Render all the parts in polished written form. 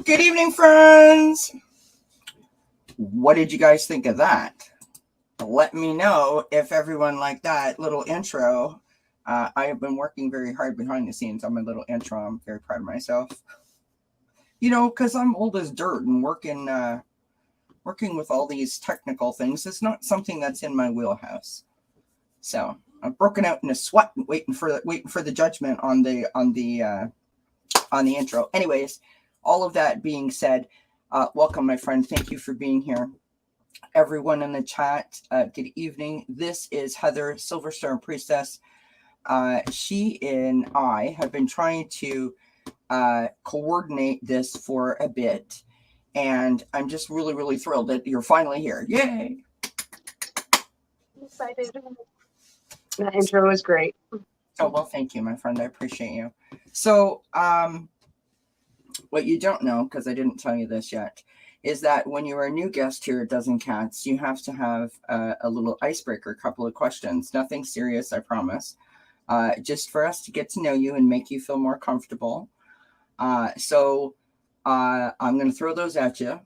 Good evening, friends. What did you guys think of that? Let me know if everyone liked that little intro. I have been working very hard behind the scenes on my little intro. I'm very proud of myself. You know, because I'm old as dirt and working with all these technical things is not something that's in my wheelhouse. So I'm broken out in a sweat, waiting for the judgment on the intro. Anyways, all of that being said, welcome, my friend. Thank you for being here. Everyone in the chat, good evening. This is Heather, Silverstar Priestess. She and I have been trying to coordinate this for a bit, and I'm just really, really thrilled that you're finally here. Yay! I'm excited. That intro was great. Oh, well, thank you, my friend. I appreciate you. So, what you don't know, because I didn't tell you this yet, is that when you're a new guest here at dzncats, you have to have a little icebreaker, a couple of questions. Nothing serious, I promise. Just for us to get to know you and make you feel more comfortable. So I'm going to throw those at you.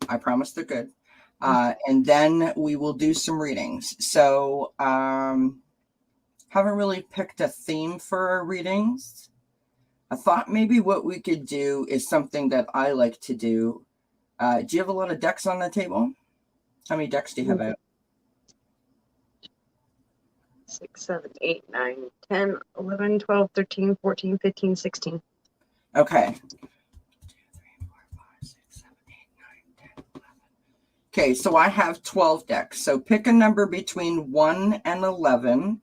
I promise they're good. And then we will do some readings. So haven't really picked a theme for our readings. I thought maybe what we could do is something that I like to do. Do you have a lot of decks on the table? How many decks do you have out? 6, 7, 8, 9, 10, 11, 12, 13, 14, 15, 16. Okay. 2, 3, 4, 5, 6, 7, 8, 9, 10, 11. Okay, so I have 12 decks. So pick a number between 1 and 11.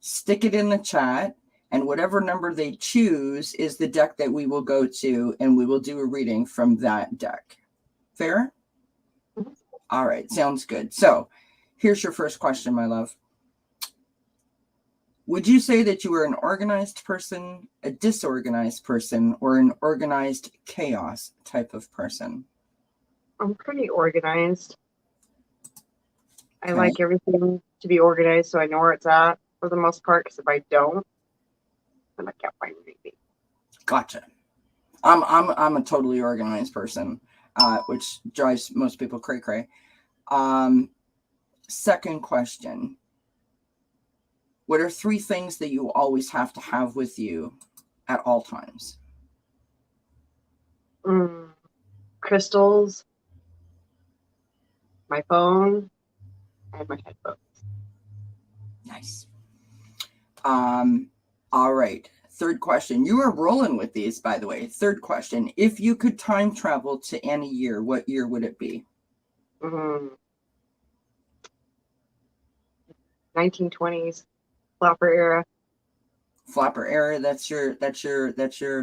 Stick it in the chat. And whatever number they choose is the deck that we will go to, and we will do a reading from that deck. Fair? Mm-hmm. All right, sounds good. So here's your first question, my love. Would you say that you are an organized person, a disorganized person, or an organized chaos type of person? I'm pretty organized. I Okay. like everything to be organized so I know where it's at for the most part, because if I don't, then I can't find anything. Gotcha. I'm a totally organized person, which drives most people cray-cray. Second question. What are 3 things that you always have to have with you at all times? Crystals, my phone, and my headphones. Nice. All right. Third question. You are rolling with these, by the way. Third question. If you could time travel to any year, what year would it be? 1920s, flopper era. Flopper era. That's your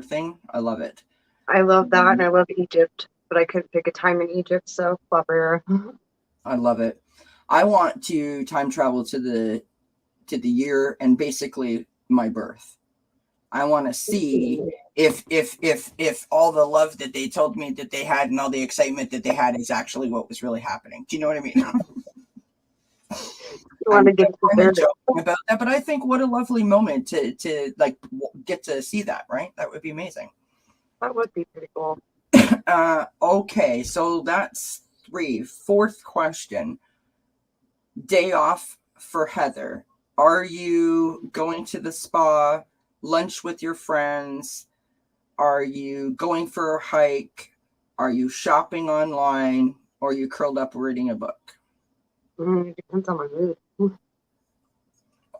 thing. I love it. I love that, and I love Egypt, but I couldn't pick a time in Egypt, so flopper era. I love it. I want to time travel to the year and basically my birth. I want to see if all the love that they told me that they had and all the excitement that they had is actually what was really happening. Do you know what I mean? I'm joking about that, but I think what a lovely moment to like get to see that, right? That would be amazing. That would be pretty cool. Okay, so that's 3. Fourth question. Day off for Heather. Are you going to the spa, lunch with your friends? Are you going for a hike? Are you shopping online? Or are you curled up reading a book? It depends on my mood.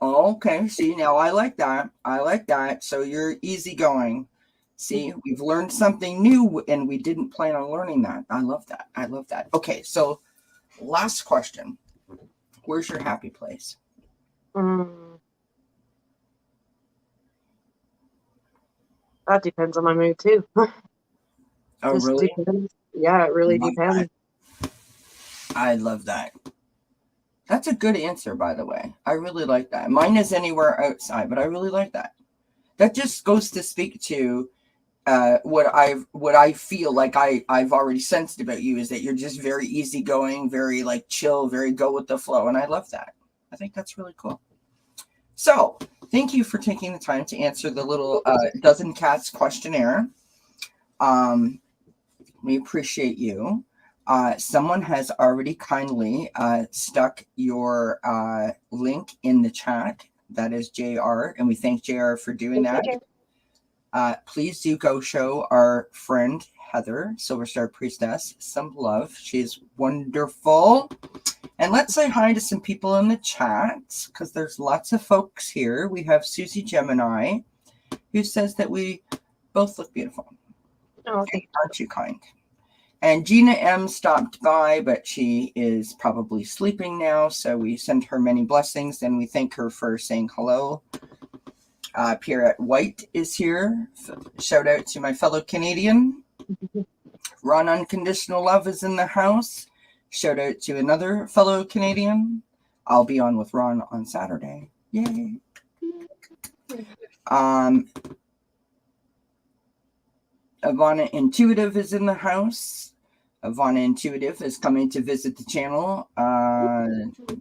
Okay, see, now I like that. I like that. So you're easygoing. See, we've learned something new and we didn't plan on learning that. I love that. I love that. Okay, so last question. Where's your happy place? That depends on my mood too. Oh, really? Depends. Yeah, it really depends. I love that. That's a good answer, by the way. I really like that. Mine is anywhere outside, but I really like that. That just goes to speak to what I feel like I've already sensed about you is that you're just very easygoing, very like chill, very go with the flow, and I love that. I think that's really cool. So thank you for taking the time to answer the little dzncats questionnaire. We appreciate you. Someone has already kindly stuck your link in the chat. That is JR, and we thank JR for doing that. Please do go show our friend Heather, Silver Star Priestess, some love. She's wonderful. And let's say hi to some people in the chat, because there's lots of folks here. We have Susie Gemini, who says that we both look beautiful. Oh, okay. Aren't you kind? And Gina M stopped by, but she is probably sleeping now, so we send her many blessings, and we thank her for saying hello. Pierrette White is here. Shout out to my fellow Canadian. Ron Unconditional Love is in the house. Shout out to another fellow Canadian. I'll be on with Ron on Saturday. Yay. Ivana Intuitive is in the house. Ivana Intuitive is coming to visit the channel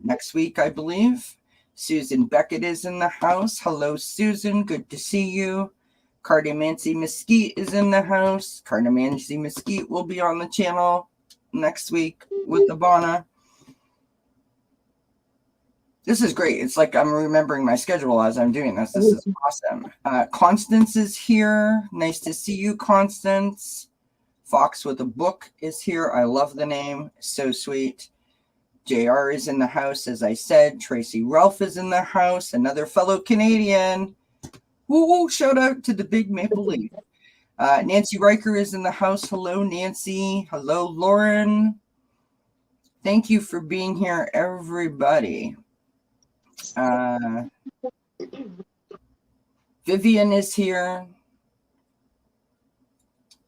next week, I believe. Susan Beckett is in the house. Hello, Susan. Good to see you. Cardamancy Mesquite is in the house. Cardamancy Mesquite will be on the channel next week with Ivana. This is great. It's like I'm remembering my schedule as I'm doing this. This is awesome. Constance is here. Nice to see you, Constance. Fox with a Book is here. I love the name. So sweet. JR is in the house, as I said. Tracy Ralph is in the house. Another fellow Canadian. Woo! Shout out to the Big Maple Leaf. Nancy Riker is in the house. Hello, Nancy. Hello, Lauren. Thank you for being here, everybody. Vivian is here.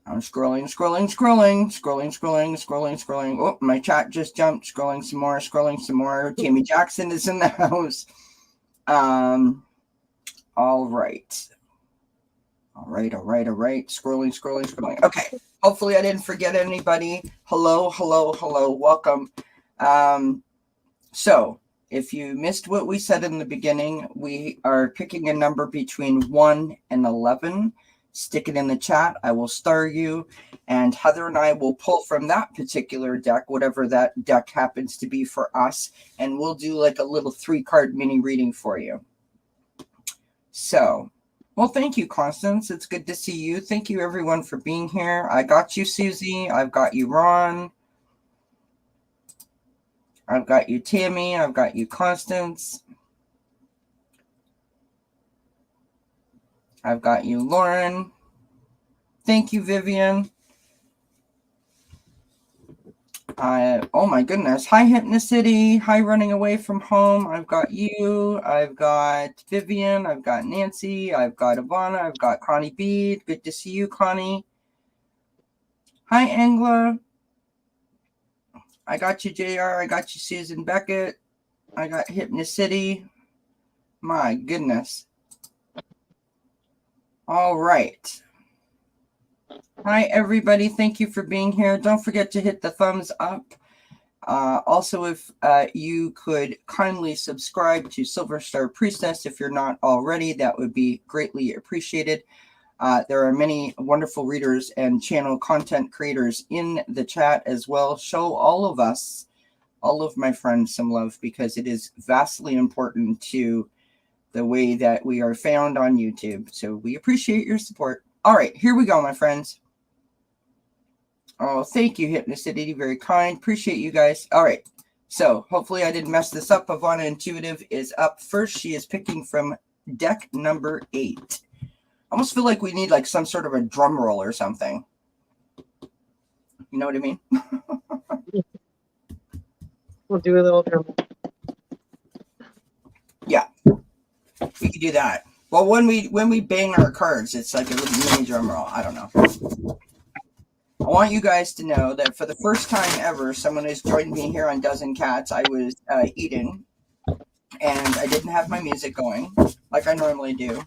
I'm scrolling. Oh, my chat just jumped. Scrolling some more. Tammy Jackson is in the house. All right. Scrolling. Okay. Hopefully I didn't forget anybody. Hello. Welcome. So if you missed what we said in the beginning, we are picking a number between 1 and 11. Stick it in the chat. I will star you, and Heather and I will pull from that particular deck, whatever that deck happens to be for us, and we'll do like a little 3-card mini reading for you. So, well, thank you, Constance. It's good to see you. Thank you, everyone, for being here. I got you, Susie. I've got you, Ron. I've got you, Tammy. I've got you, Constance. I've got you, Lauren. Thank you, Vivian. Oh my goodness. Hi, Hypnocity. Hi, Running Away from Home. I've got you. I've got Vivian. I've got Nancy. I've got Ivana. I've got Connie Bede. Good to see you, Connie. Hi, Angela. I got you, JR. I got you, Susan Beckett. I got Hypnocity. My goodness. All right. Hi, everybody. Thank you for being here. Don't forget to hit the thumbs up. Also, if you could kindly subscribe to Silver Star Priestess if you're not already, that would be greatly appreciated. There are many wonderful readers and channel content creators in the chat as well. Show all of us, all of my friends, some love, because it is vastly important to the way that we are found on YouTube. So we appreciate your support. All right, here we go, my friends. Oh, thank you, Hypnocity. Very kind. Appreciate you guys. All right. So hopefully I didn't mess this up. Ivana Intuitive is up first. She is picking from deck number 8. I almost feel like we need like some sort of a drum roll or something. You know what I mean? We'll do a little drum. Yeah. We could do that. Well, when we bang our cards, it's like a little mini drum roll. I don't know. I want you guys to know that for the first time ever, someone has joined me here on dzncats. I was eating, and I didn't have my music going like I normally do.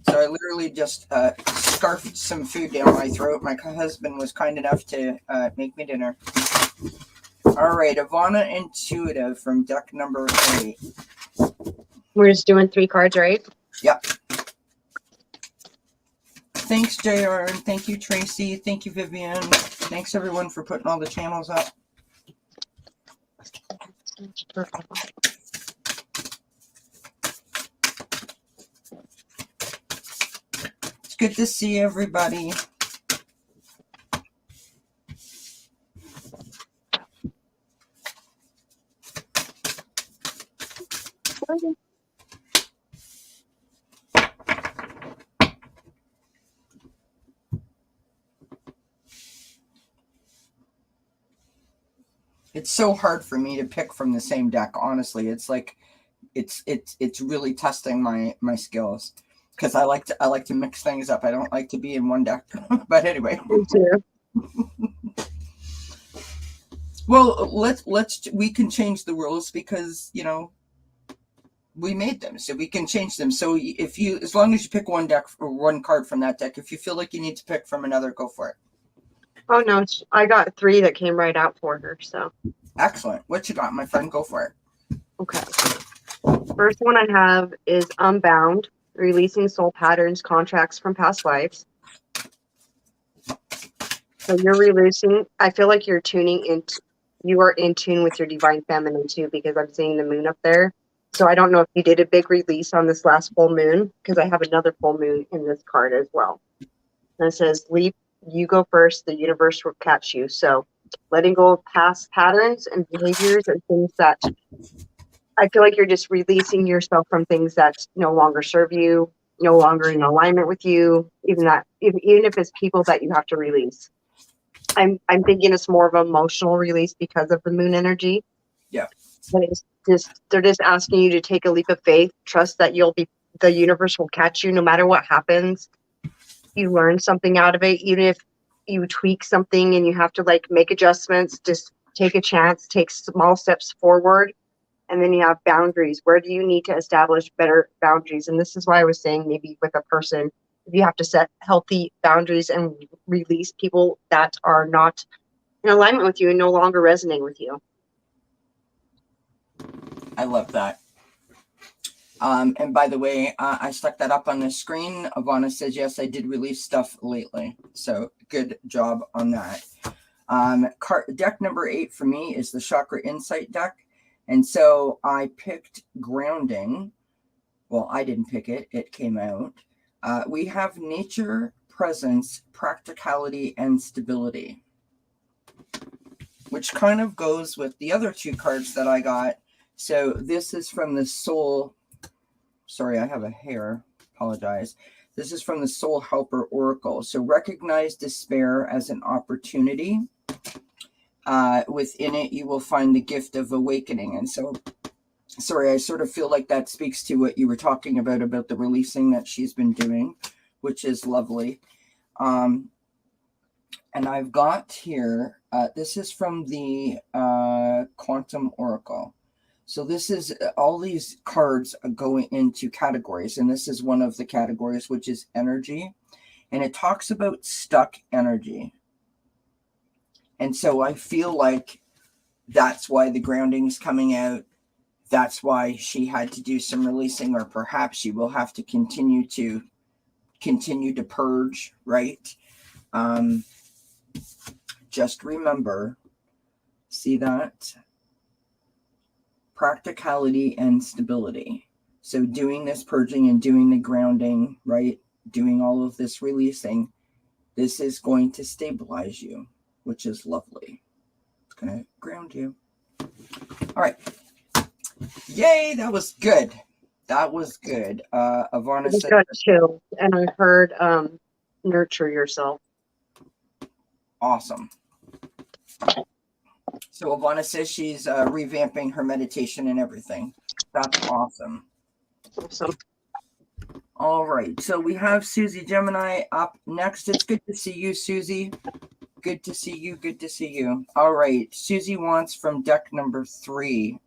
So I literally just scarfed some food down my throat. My husband was kind enough to make me dinner. All right, Ivana Intuitive from deck number 8. We're just doing 3 cards, right? Yep. Thanks, JR, and thank you, Tracy. Thank you, Vivian. Thanks, everyone, for putting all the channels up. It's good to see everybody. It's so hard for me to pick from the same deck, honestly. It's like it's really testing my skills, because I like to mix things up. I don't like to be in one deck. But anyway. Me too. Well, we can change the rules, because we made them, so we can change them. So as long as you pick one deck or one card from that deck, if you feel like you need to pick from another, go for it. Oh no, I got 3 that came right out for her. So excellent. What you got, my friend? Go for it. Okay. First one I have is Unbound, releasing soul patterns, contracts from past lives. So you're releasing. I feel like you're tuning into. You are in tune with your divine feminine too, because I'm seeing the moon up there. So I don't know if you did a big release on this last full moon, because I have another full moon in this card as well. And it says, leap, you go first, the universe will catch you. So letting go of past patterns and behaviors and things that I feel like you're just releasing yourself from things that no longer serve you, no longer in alignment with you, even if it's people that you have to release. I'm thinking it's more of an emotional release because of the moon energy. Yeah. But it's just, they're just asking you to take a leap of faith, trust that the universe will catch you no matter what happens. You learn something out of it, even if you tweak something and you have to make adjustments, just take a chance, take small steps forward. And then you have boundaries. Where do you need to establish better boundaries? And this is why I was saying, maybe with a person, if you have to set healthy boundaries and release people that are not in alignment with you and no longer resonate with you. I love that. And by the way, I stuck that up on the screen. Ivana says, yes, I did release stuff lately. So good job on that. Deck number 8 for me is the Chakra Insight deck. And so I picked grounding. Well, I didn't pick it. It came out. We have nature, presence, practicality, and stability, which kind of goes with the other 2 cards that I got. So this is from the Soul. Sorry, I have a hair. Apologize. This is from the Soul Helper Oracle. So recognize despair as an opportunity. Within it, you will find the gift of awakening. And so, sorry, I sort of feel like that speaks to what you were talking about the releasing that she's been doing, which is lovely. And I've got here, this is from the Quantum Oracle. So this is, all these cards are going into categories, and this is one of the categories, which is energy. And it talks about stuck energy. And so I feel like that's why the grounding is coming out. That's why she had to do some releasing, or perhaps she will have to continue to purge, right? Just remember, see that? Practicality and stability. So doing this purging and doing the grounding, right? Doing all of this releasing, this is going to stabilize you, which is lovely. It's going to ground you. All right. Yay, that was good. That was good. Ivana said, got chills, and I heard nurture yourself. Awesome. So Ivana says she's revamping her meditation and everything. That's awesome. Awesome. All right. So we have Susie Gemini up next. It's good to see you, Susie. Good to see you. Good to see you. All right. Susie wants from deck number 3.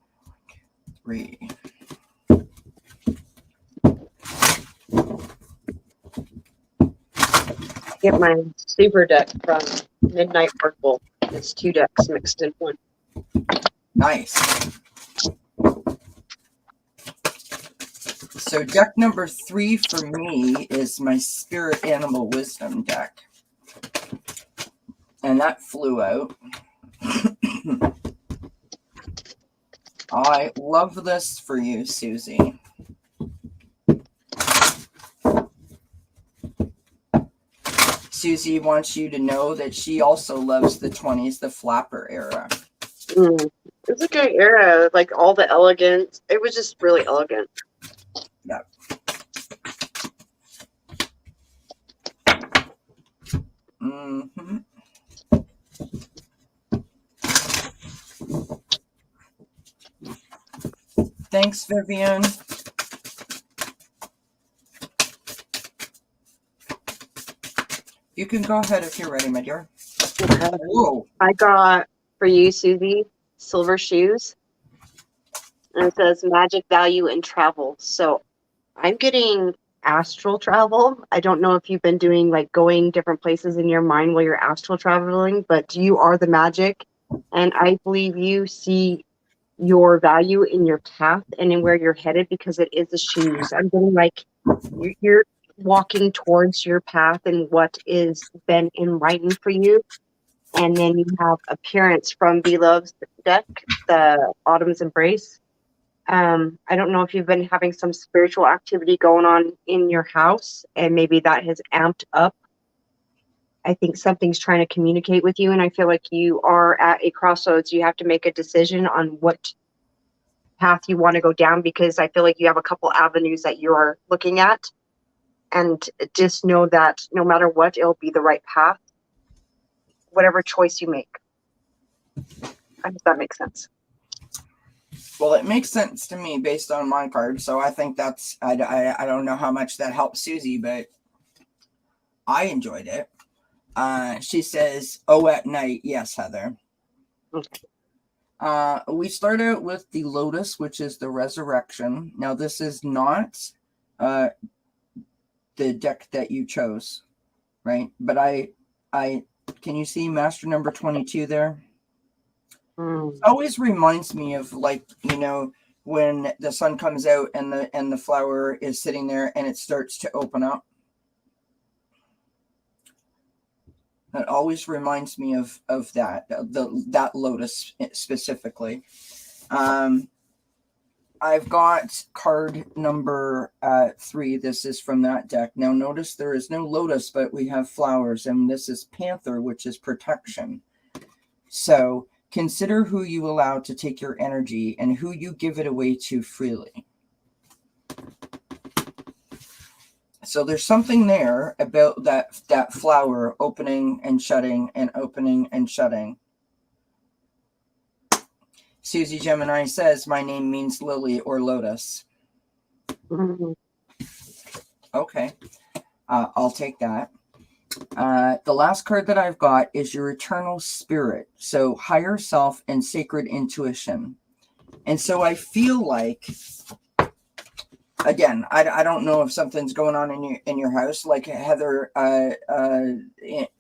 Get my super deck from Midnight Oracle. It's 2 decks mixed in one. Nice. So deck number 3 for me is my Spirit Animal Wisdom deck. And that flew out. I love this for you, Susie. Susie wants you to know that she also loves the 20s, the flapper era. It's a good era, like all the elegance. It was just really elegant. Yep. Mm-hmm. Thanks, Vivian. You can go ahead if you're ready, my dear. Okay. Whoa. I got for you, Susie, silver shoes. And it says magic, value, and travel. So I'm getting astral travel. I don't know if you've been doing like going different places in your mind while you're astral traveling, but you are the magic. And I believe you see your value in your path and in where you're headed because it is the shoes. I'm getting like you're walking towards your path and what is been in writing for you. And then you have appearance from Beloved's deck, the Autumn's Embrace. I don't know if you've been having some spiritual activity going on in your house, and maybe that has amped up. I think something's trying to communicate with you, and I feel like you are at a crossroads. You have to make a decision on what path you want to go down because I feel like you have a couple avenues that you are looking at. And just know that no matter what, it'll be the right path, whatever choice you make. I hope that makes sense. Well, it makes sense to me based on my card, so I think that's, I don't know how much that helps Susie, but I enjoyed it. She says, oh, at night. Yes, Heather. Okay. We start out with the Lotus, which is the Resurrection. Now, this is not the deck that you chose, right? But I can you see Master number 22 there? It always reminds me of, like, you know, when the sun comes out and the flower is sitting there and it starts to open up. It always reminds me of that, that Lotus specifically. I've got card number 3. This is from that deck. Now notice there is no Lotus, but we have flowers, and this is Panther, which is protection. So consider who you allow to take your energy and who you give it away to freely. So there's something there about that flower opening and shutting and opening and shutting. Susie Gemini says, my name means lily or lotus. Mm-hmm. Okay, I'll take that. The last card that I've got is your eternal spirit. So higher self and sacred intuition. And so I feel like, again, I don't know if something's going on in your house, like Heather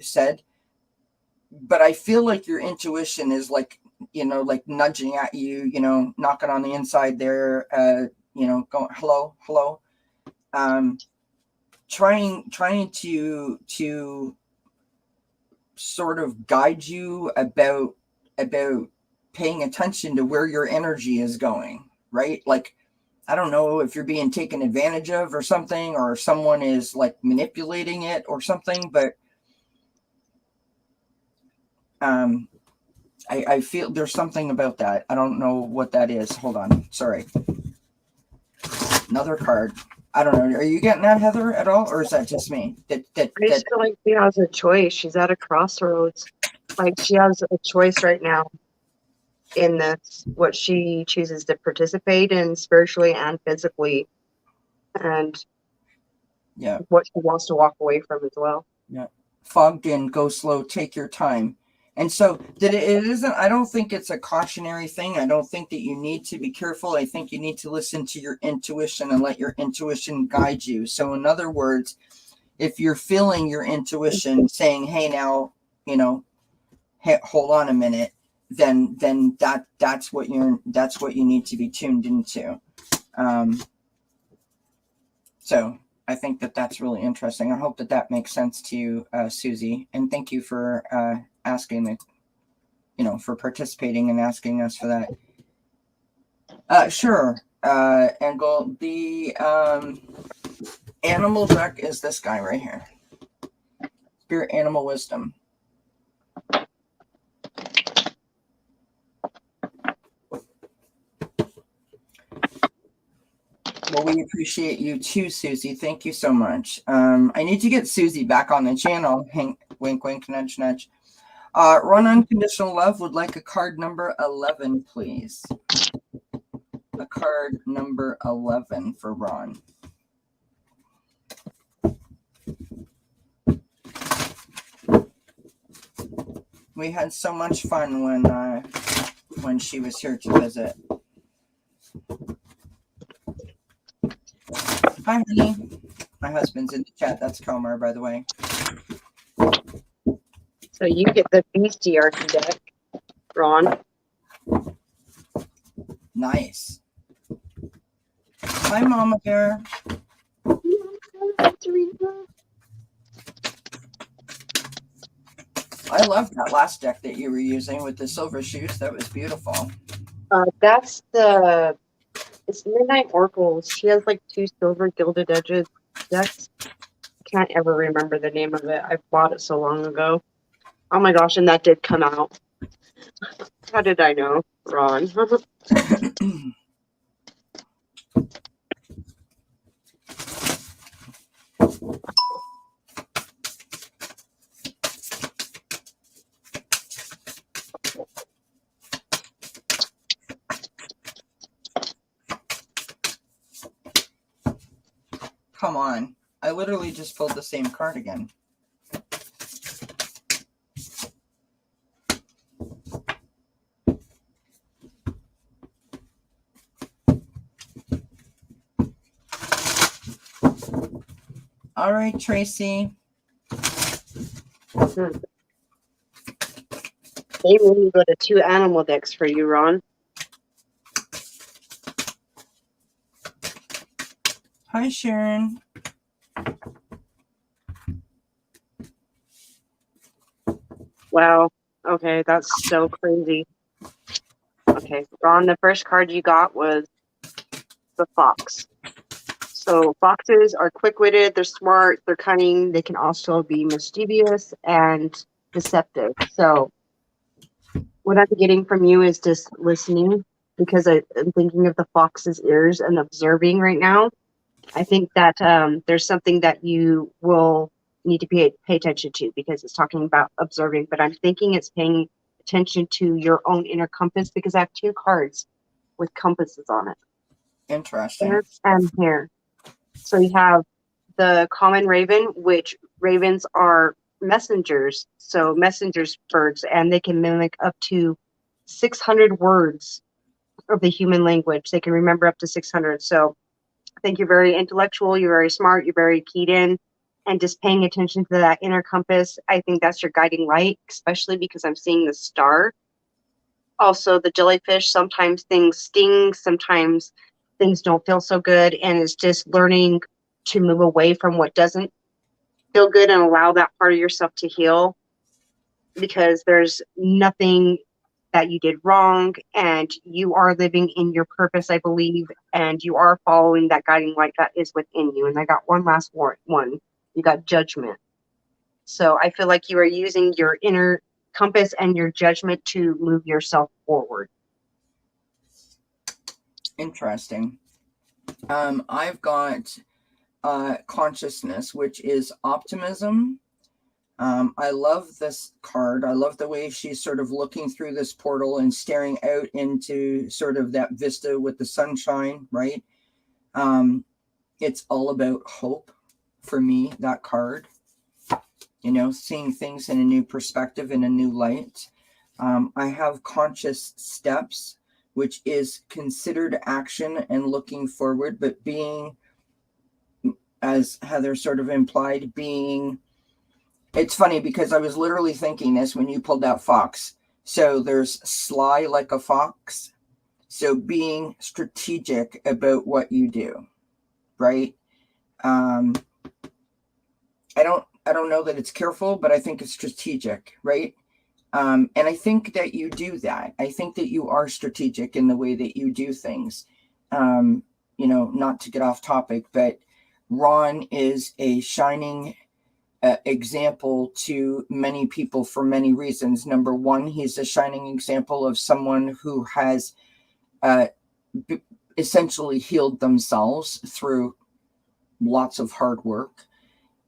said, but I feel like your intuition is like, you know, like nudging at you, you know, knocking on the inside there, you know, going, hello, hello. Trying to sort of guide you about paying attention to where your energy is going, right? Like, I don't know if you're being taken advantage of or something, or someone is like manipulating it or something, but I feel there's something about that. I don't know what that is. Hold on. Sorry. Another card. I don't know. Are you getting that, Heather, at all? Or is that just me? I just feel like she has a choice. She's at a crossroads. Like she has a choice right now in this, what she chooses to participate in spiritually and physically, and what she wants to walk away from as well. Yeah. Fogged in, go slow, take your time. And so that it isn't, I don't think it's a cautionary thing. I don't think that you need to be careful. I think you need to listen to your intuition and let your intuition guide you. So in other words, if you're feeling your intuition saying, hey, now, you know, hey, hold on a minute, then that's what you need to be tuned into. So I think that that's really interesting. I hope that that makes sense to you, Susie. And thank you for asking the, for participating and asking us for that. Sure, Engel. The animal deck is this guy right here. Spirit Animal Wisdom. Well, we appreciate you too, Susie. Thank you so much. I need to get Susie back on the channel. Wink, wink, nudge, nudge. Run Unconditional Love would like a card number 11, please. A card number 11 for Ron. We had so much fun when she was here to visit. Hi, honey. My husband's in the chat. That's Comer, by the way. So you get the bestiarchy deck, Ron. Nice. Hi, Mama Bear. I love that last deck that you were using with the silver shoes. That was beautiful. That's it's Midnight Oracles. She has like 2 silver gilded edges decks. Can't ever remember the name of it. I bought it so long ago. Oh my gosh, and that did come out. How did I know, Ron? Come on. I literally just pulled the same card again. All right, Tracy. Maybe we go to 2 animal decks for you, Ron. Hi, Sharon. Wow. Okay, that's so crazy. Okay, Ron, the first card you got was the fox. So foxes are quick-witted, they're smart, they're cunning, they can also be mischievous and deceptive. So what I'm getting from you is just listening, because I'm thinking of the fox's ears and observing right now. I think that there's something that you will need to pay attention to, because it's talking about observing, but I'm thinking it's paying attention to your own inner compass, because I have 2 cards with compasses on it. Interesting. Here and here. So you have the common raven, which ravens are messengers. So messengers birds, and they can mimic up to 600 words of the human language. They can remember up to 600. So I think you're very intellectual, you're very smart, you're very keyed in, and just paying attention to that inner compass. I think that's your guiding light, especially because I'm seeing the star. Also, the jellyfish, sometimes things sting, sometimes things don't feel so good, and it's just learning to move away from what doesn't feel good and allow that part of yourself to heal, because there's nothing that you did wrong, and you are living in your purpose, I believe, and you are following that guiding light that is within you. And I got one last one. You got judgment. So I feel like you are using your inner compass and your judgment to move yourself forward. Interesting. I've got consciousness, which is optimism. I love this card. I love the way she's sort of looking through this portal and staring out into sort of that vista with the sunshine, right? It's all about hope for me, that card. Seeing things in a new perspective, in a new light. I have conscious steps, which is considered action and looking forward, but being, as Heather sort of implied, it's funny because I was literally thinking this when you pulled out fox. So there's sly like a fox. So being strategic about what you do, right? I don't know that it's careful, but I think it's strategic, right? And I think that you do that. I think that you are strategic in the way that you do things. Not to get off topic, but Ron is a shining example to many people for many reasons. Number one, he's a shining example of someone who has essentially healed themselves through lots of hard work.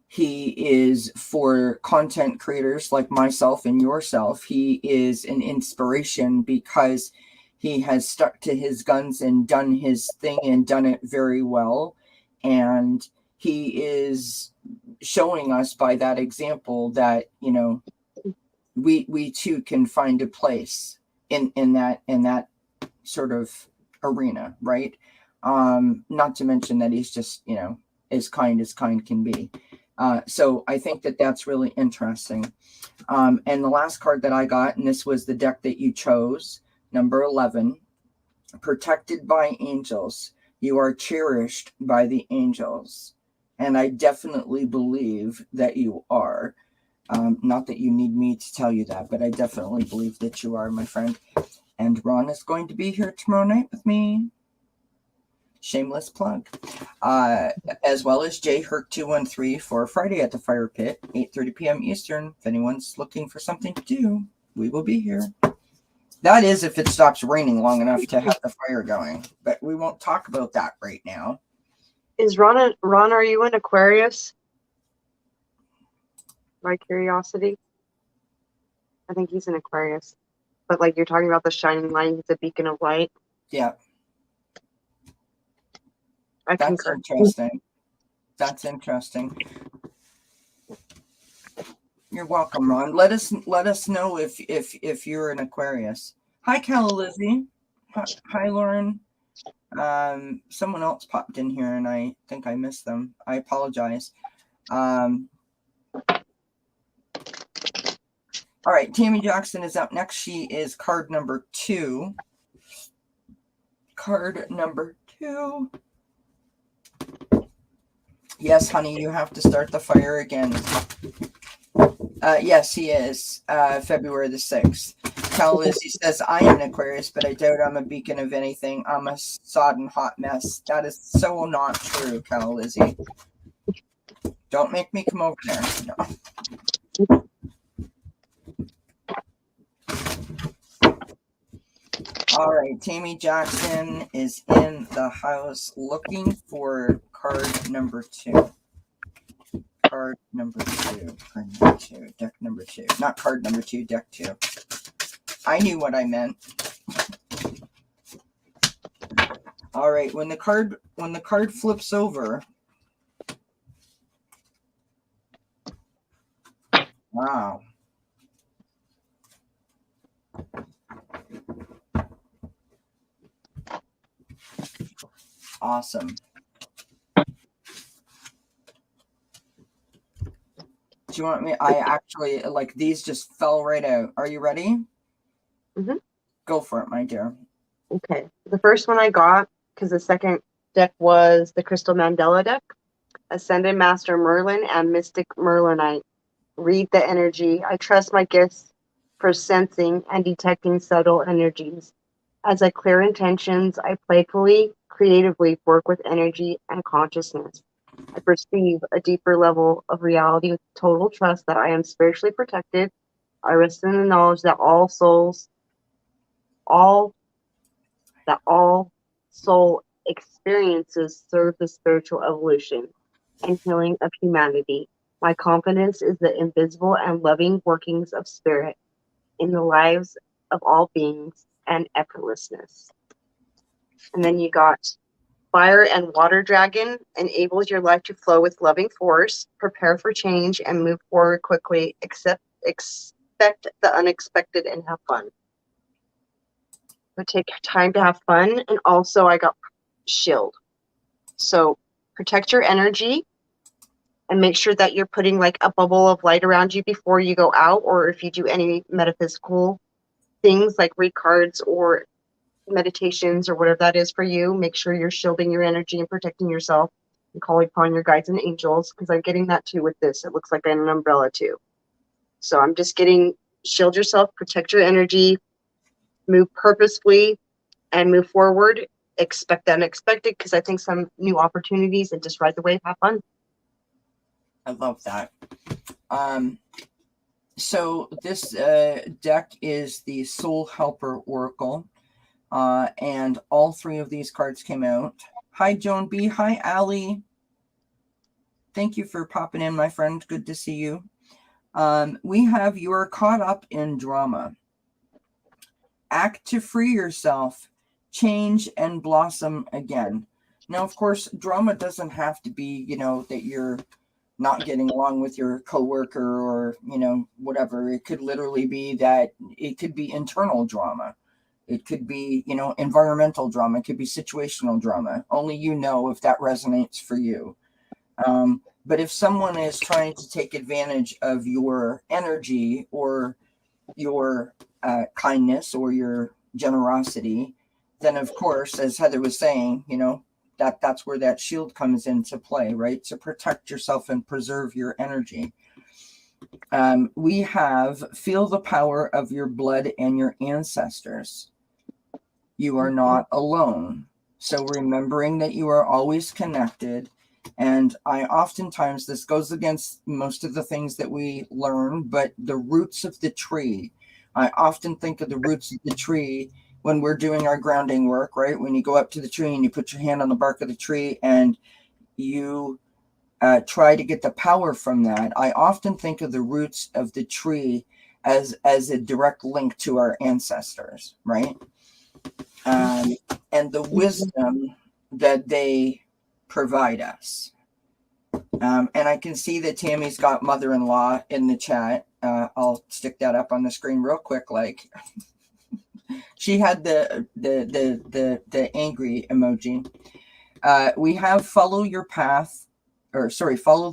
He is, for content creators like myself and yourself, he is an inspiration because he has stuck to his guns and done his thing and done it very well. And he is showing us by that example that, we too can find a place in that sort of arena, right? Not to mention that he's just, as kind can be. So I think that that's really interesting. And the last card that I got, and this was the deck that you chose, number 11, protected by angels. You are cherished by the angels. And I definitely believe that you are. Not that you need me to tell you that, but I definitely believe that you are, my friend. And Ron is going to be here tomorrow night with me. Shameless plug. As well as Jay Herc 213 for Friday at the Fire Pit, 8:30 p.m. Eastern. If anyone's looking for something to do, we will be here. That is if it stops raining long enough to have the fire going. But we won't talk about that right now. Is Ron, are you an Aquarius? By curiosity? I think he's an Aquarius. But like you're talking about the shining light, he's a beacon of light. Yeah. That's interesting. That's interesting. You're welcome, Ron. Let us know if you're an Aquarius. Hi, Calla Lizzie. Hi, Lauren. Someone else popped in here, and I think I missed them. I apologize. All right, Tammy Jackson is up next. She is card number 2. Card number 2. Yes, honey, you have to start the fire again. Yes, he is. February the 6th. Cal Lizzie says, I am an Aquarius, but I doubt I'm a beacon of anything. I'm a sodden hot mess. That is so not true, Cal Lizzie. Don't make me come over there. No. All right, Tammy Jackson is in the house looking for card number 2. Card number 2. Card number 2. Deck number 2. Not card number 2, deck 2. I knew what I meant. All right, when the card flips over. Wow. Awesome. Do you want me? I actually, like, these just fell right out. Are you ready? Mm-hmm. Go for it, my dear. Okay. The first one I got, because the second deck was the Crystal Mandela deck, Ascended Master Merlin and Mystic Merlinite. Read the energy. I trust my gifts for sensing and detecting subtle energies. As I clear intentions, I playfully, creatively work with energy and consciousness. I perceive a deeper level of reality with total trust that I am spiritually protected. I rest in the knowledge that all soul experiences serve the spiritual evolution and healing of humanity. My confidence is the invisible and loving workings of spirit in the lives of all beings and effortlessness. And then you got Fire and Water Dragon enables your life to flow with loving force. Prepare for change and move forward quickly. Expect the unexpected and have fun. So take time to have fun. And also I got Shield. So protect your energy and make sure that you're putting like a bubble of light around you before you go out, or if you do any metaphysical things like read cards or meditations or whatever that is for you, make sure you're shielding your energy and protecting yourself. and calling upon your guides and angels, because I'm getting that too with this. It looks like an umbrella too. So I'm just getting, shield yourself, protect your energy, move purposefully, and move forward. Expect the unexpected, because I think some new opportunities, and just ride the wave, have fun. I love that. So this deck is the Soul Helper Oracle, and all three of these cards came out. Hi, Joan B. Hi, Allie. Thank you for popping in, my friend. Good to see you. We have you are caught up in drama. Act to free yourself, change and blossom again. Now, of course, drama doesn't have to be, that you're not getting along with your coworker or, whatever. It could literally be that it could be internal drama. It could be, environmental drama. It could be situational drama. Only you know if that resonates for you. But if someone is trying to take advantage of your energy or your kindness or your generosity, then of course, as Heather was saying, that's where that shield comes into play, right? To protect yourself and preserve your energy. We have feel the power of your blood and your ancestors. You are not alone. So remembering that you are always connected. And I oftentimes, this goes against most of the things that we learn, but the roots of the tree, I often think of the roots of the tree when we're doing our grounding work, right? When you go up to the tree and you put your hand on the bark of the tree and you try to get the power from that, I often think of the roots of the tree as a direct link to our ancestors, right? And the wisdom that they provide us. And I can see that Tammy's got mother-in-law in the chat. I'll stick that up on the screen real quick. Like she had the angry emoji. We have follow the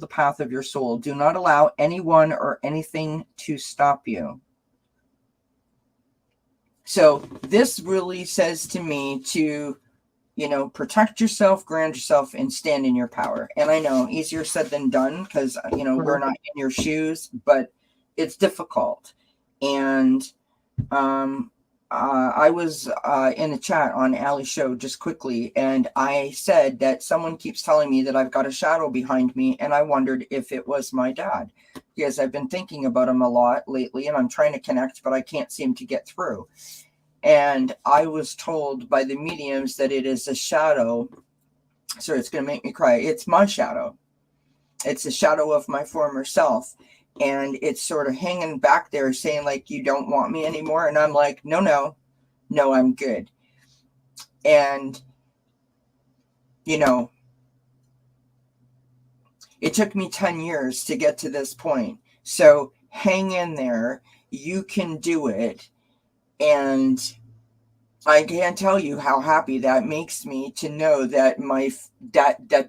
path of your soul. Do not allow anyone or anything to stop you. So this really says to me to, protect yourself, ground yourself, and stand in your power. And I know easier said than done because, we're not in your shoes, but it's difficult. And I was in the chat on Allie's show just quickly, and I said that someone keeps telling me that I've got a shadow behind me, and I wondered if it was my dad, because I've been thinking about him a lot lately, and I'm trying to connect, but I can't seem to get through. And I was told by the mediums that it is a shadow. So it's going to make me cry. It's my shadow. It's a shadow of my former self. And it's sort of hanging back there saying, like, you don't want me anymore. And I'm like, no, I'm good. And, it took me 10 years to get to this point. So hang in there. You can do it. And I can't tell you how happy that makes me to know that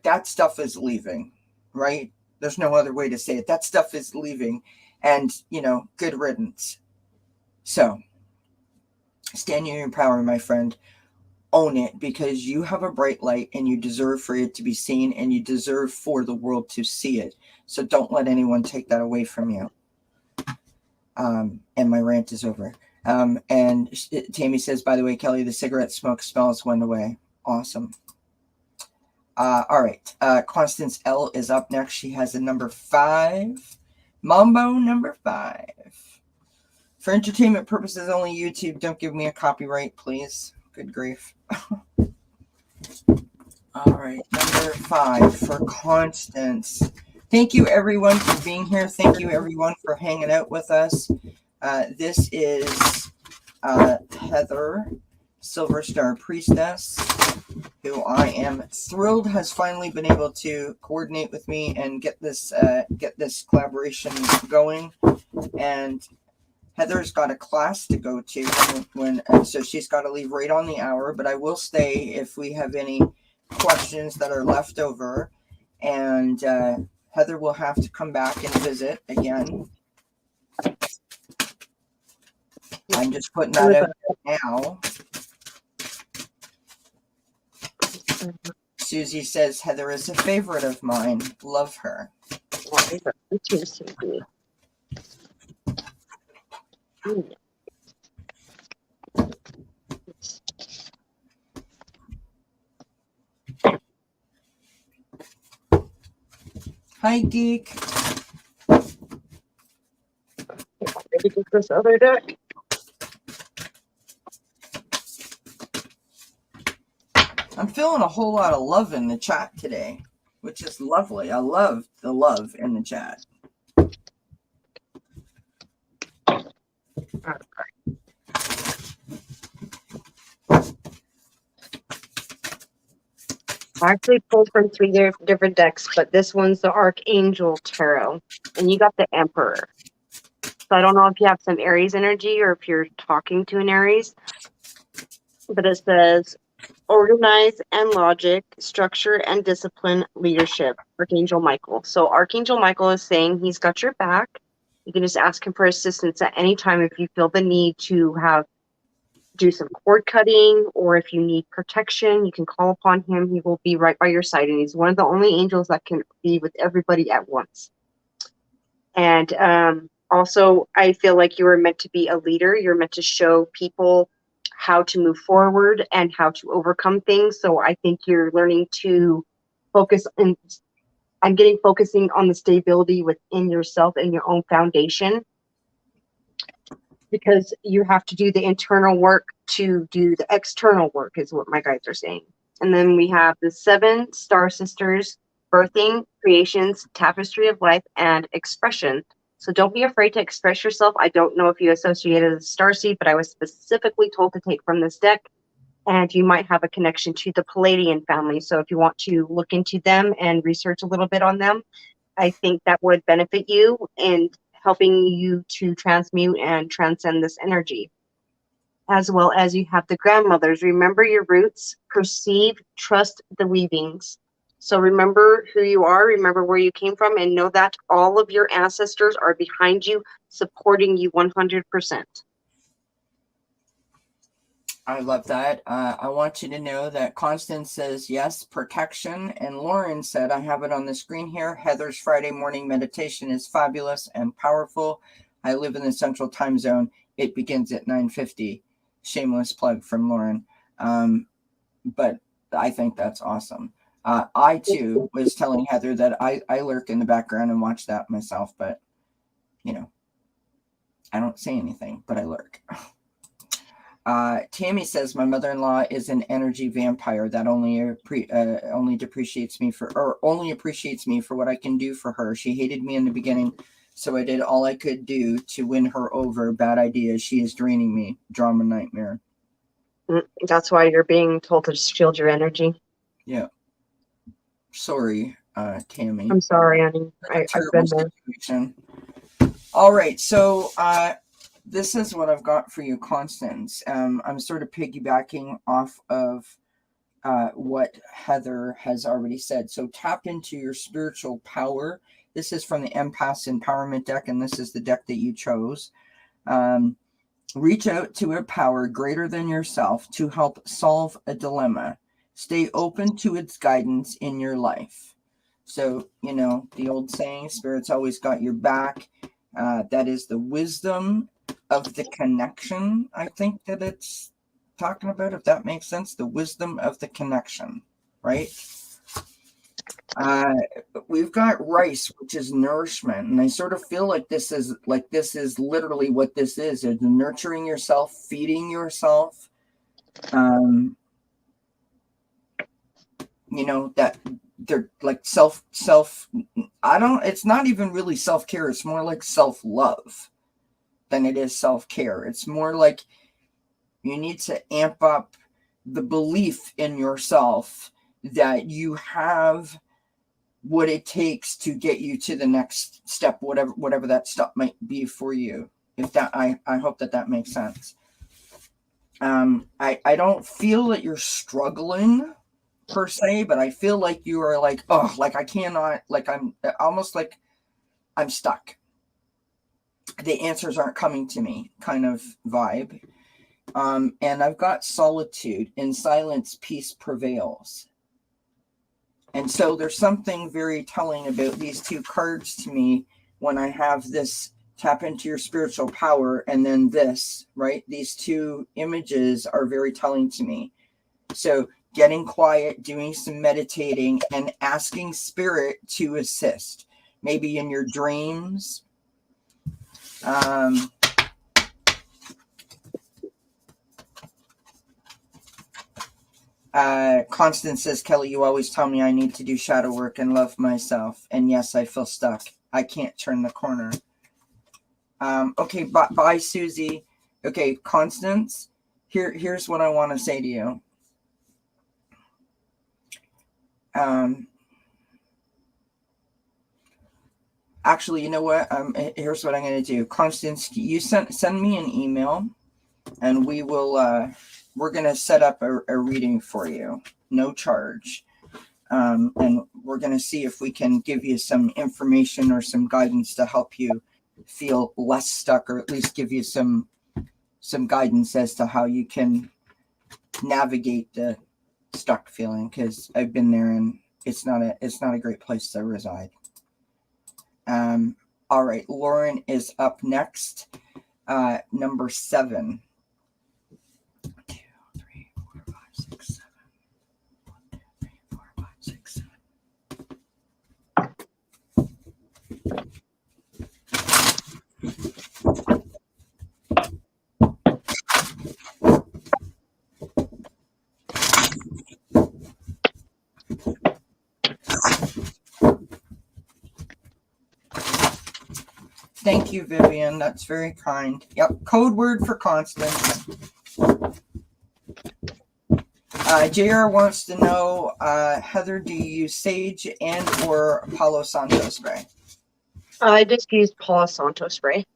that stuff is leaving, right? There's no other way to say it. That stuff is leaving, and good riddance. So stand in your power, my friend. Own it, because you have a bright light and you deserve for it to be seen, and you deserve for the world to see it. So don't let anyone take that away from you. And my rant is over. And Tammy says, by the way, Kelly, the cigarette smoke smells went away. Awesome. All right. Constance L is up next. She has a number 5. Mambo number 5. For entertainment purposes only, YouTube. Don't give me a copyright, please. Good grief. All right. Number 5 for Constance. Thank you, everyone, for being here. Thank you, everyone, for hanging out with us. This is Heather, Silver Star Priestess, who I am thrilled has finally been able to coordinate with me and get this collaboration going. And Heather's got a class to go to so she's got to leave right on the hour. But I will stay if we have any questions that are left over, and Heather will have to come back and visit again. I'm just putting that out now. Susie says Heather is a favorite of mine. Love her. Well, I love you too, Susie. Hi, Geek. Ready to get this other deck? I'm feeling a whole lot of love in the chat today, which is lovely. I love the love in the chat. I actually pulled from three different decks, but this one's the Archangel Tarot, and you got the Emperor. So I don't know if you have some Aries energy or if you're talking to an Aries, but it says organize and logic, structure and discipline, leadership, Archangel Michael. So Archangel Michael is saying he's got your back. You can just ask him for assistance at any time if you feel the need to do some cord cutting, or if you need protection, you can call upon him. He will be right by your side, and he's one of the only angels that can be with everybody at once. And also, I feel like you were meant to be a leader. You're meant to show people how to move forward and how to overcome things. So I think you're learning to focus on, I'm getting focusing on the stability within yourself and your own foundation, because you have to do the internal work to do the external work, is what my guides are saying. And then we have the 7 star sisters: birthing, creations, tapestry of life, and expression. So don't be afraid to express yourself. I don't know if you associated a starseed, but I was specifically told to take from this deck. And you might have a connection to the Palladian family. So if you want to look into them and research a little bit on them, I think that would benefit you in helping you to transmute and transcend this energy. As well as you have the grandmothers. Remember your roots, perceive, trust the weavings. So remember who you are, remember where you came from, and know that all of your ancestors are behind you, supporting you 100%. I love that. I want you to know that Constance says yes, protection. And Lauren said, I have it on the screen here. Heather's Friday morning meditation is fabulous and powerful. I live in the Central Time Zone. It begins at 9:50. Shameless plug from Lauren. But I think that's awesome. I, too, was telling Heather that I lurk in the background and watch that myself. But, you know, I don't say anything, but I lurk. Tammy says my mother-in-law is an energy vampire that only appreciates me for what I can do for her. She hated me in the beginning, so I did all I could do to win her over. Bad idea. She is draining me. Drama nightmare. That's why you're being told to shield your energy. Yeah. Sorry, Tammy. I'm sorry, Annie. I've been there. Situation. All right, so this is what I've got for you, Constance. I'm sort of piggybacking off of what Heather has already said. So tap into your spiritual power. This is from the Empath Empowerment deck, and this is the deck that you chose. Reach out to a power greater than yourself to help solve a dilemma. Stay open to its guidance in your life. So, you know, the old saying, Spirit's always got your back. That is the wisdom of the connection, I think that it's talking about, if that makes sense. The wisdom of the connection, right? We've got rice, which is nourishment, and I sort of feel like this is literally what this is nurturing yourself, feeding yourself. You know, that they're like it's not even really self-care. It's more like self-love than it is self-care. It's more like you need to amp up the belief in yourself that you have what it takes to get you to the next step, whatever that step might be for you. If that, I hope that makes sense. I don't feel that you're struggling per se, but I feel like you are like, oh, like I cannot, like I'm almost like I'm stuck. The answers aren't coming to me kind of vibe. And I've got solitude. In silence, peace prevails. And so there's something very telling about these two cards to me when I have this tap into your spiritual power and then this, right? These two images are very telling to me. So getting quiet, doing some meditating, and asking spirit to assist, maybe in your dreams. Constance says, Kelly, you always tell me I need to do shadow work and love myself. And yes, I feel stuck. I can't turn the corner. Okay, bye, Susie. Okay, Constance, here's what I want to say to you. Actually, you know what? Here's what I'm going to do. Constance, you send me an email, and we will. We're going to set up a reading for you, no charge, and we're going to see if we can give you some information or some guidance to help you feel less stuck, or at least give you some guidance as to how you can navigate the stuck feeling. Because I've been there, and it's not a great place to reside. All right, Lauren is up next. Number 7. 1, 2, 3, 4, 5, 6, 7. 1, 2, 3, 4, 5, 6, 7. Thank you, Vivian. That's very kind. Yep, code word for Constance. JR wants to know, Heather, do you use sage and or Palo Santo spray? I just used Palo Santo spray.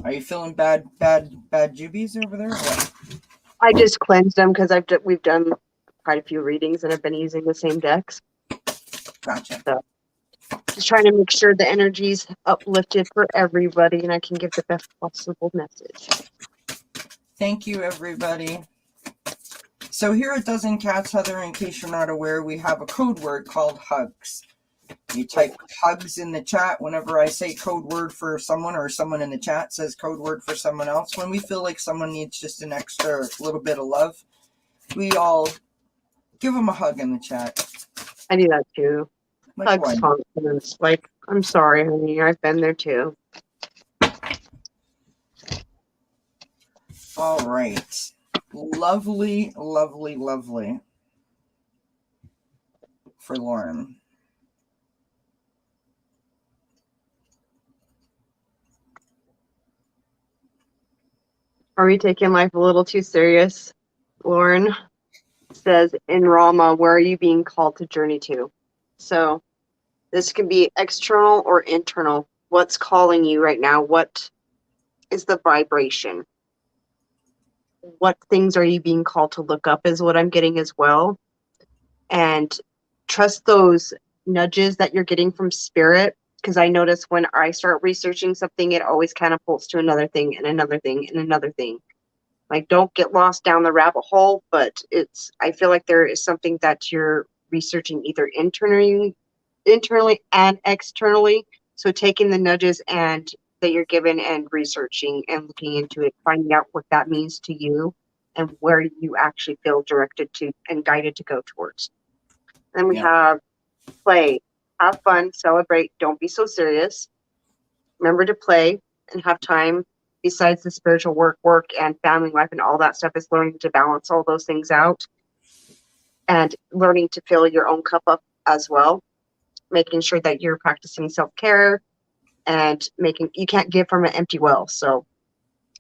Are you feeling bad jubies over there? Or what? I just cleansed them because we've done quite a few readings and I've been using the same decks. Gotcha. So just trying to make sure the energy's uplifted for everybody and I can give the best possible message. Thank you, everybody. So here at dzncats, Heather, in case you're not aware, we have a code word called hugs. You type hugs in the chat whenever I say code word for someone, or someone in the chat says code word for someone else. When we feel like someone needs just an extra little bit of love, we all give them a hug in the chat. I do that too. Like Hugs, confidence. Like, I'm sorry, honey. I've been there too. All right. Lovely, lovely, lovely for Lauren. Are we taking life a little too serious? Lauren says, in Rama, where are you being called to journey to? So this can be external or internal. What's calling you right now? What is the vibration? What things are you being called to look up is what I'm getting as well. And trust those nudges that you're getting from spirit. Because I notice when I start researching something, it always catapults to another thing and another thing and another thing. Like, don't get lost down the rabbit hole, but I feel like there is something that you're researching either internally and externally. So taking the nudges and that you're given and researching and looking into it, finding out what that means to you and where you actually feel directed to and guided to go towards. Then we have play, have fun, celebrate, don't be so serious. Remember to play and have time besides the spiritual work and family life and all that stuff is learning to balance all those things out and learning to fill your own cup up as well, making sure that you're practicing self-care and you can't give from an empty well. So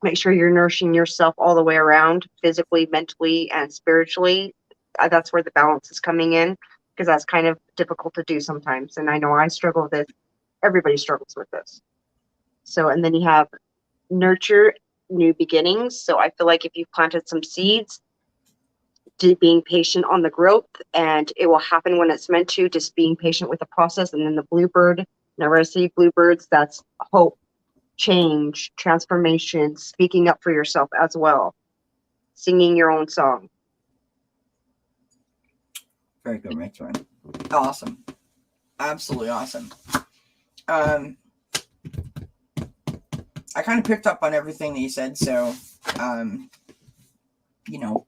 make sure you're nourishing yourself all the way around, physically, mentally, and spiritually. That's where the balance is coming in, because that's kind of difficult to do sometimes. And I know I struggle with this. Everybody struggles with this. So, and then you have nurture new beginnings. So I feel like if you've planted some seeds, being patient on the growth, and it will happen when it's meant to, just being patient with the process. And then the bluebird, whenever I see bluebirds, that's hope, change, transformation, speaking up for yourself as well, singing your own song. Very good, my twin. Awesome. Absolutely awesome. I kind of picked up on everything that you said, so, you know.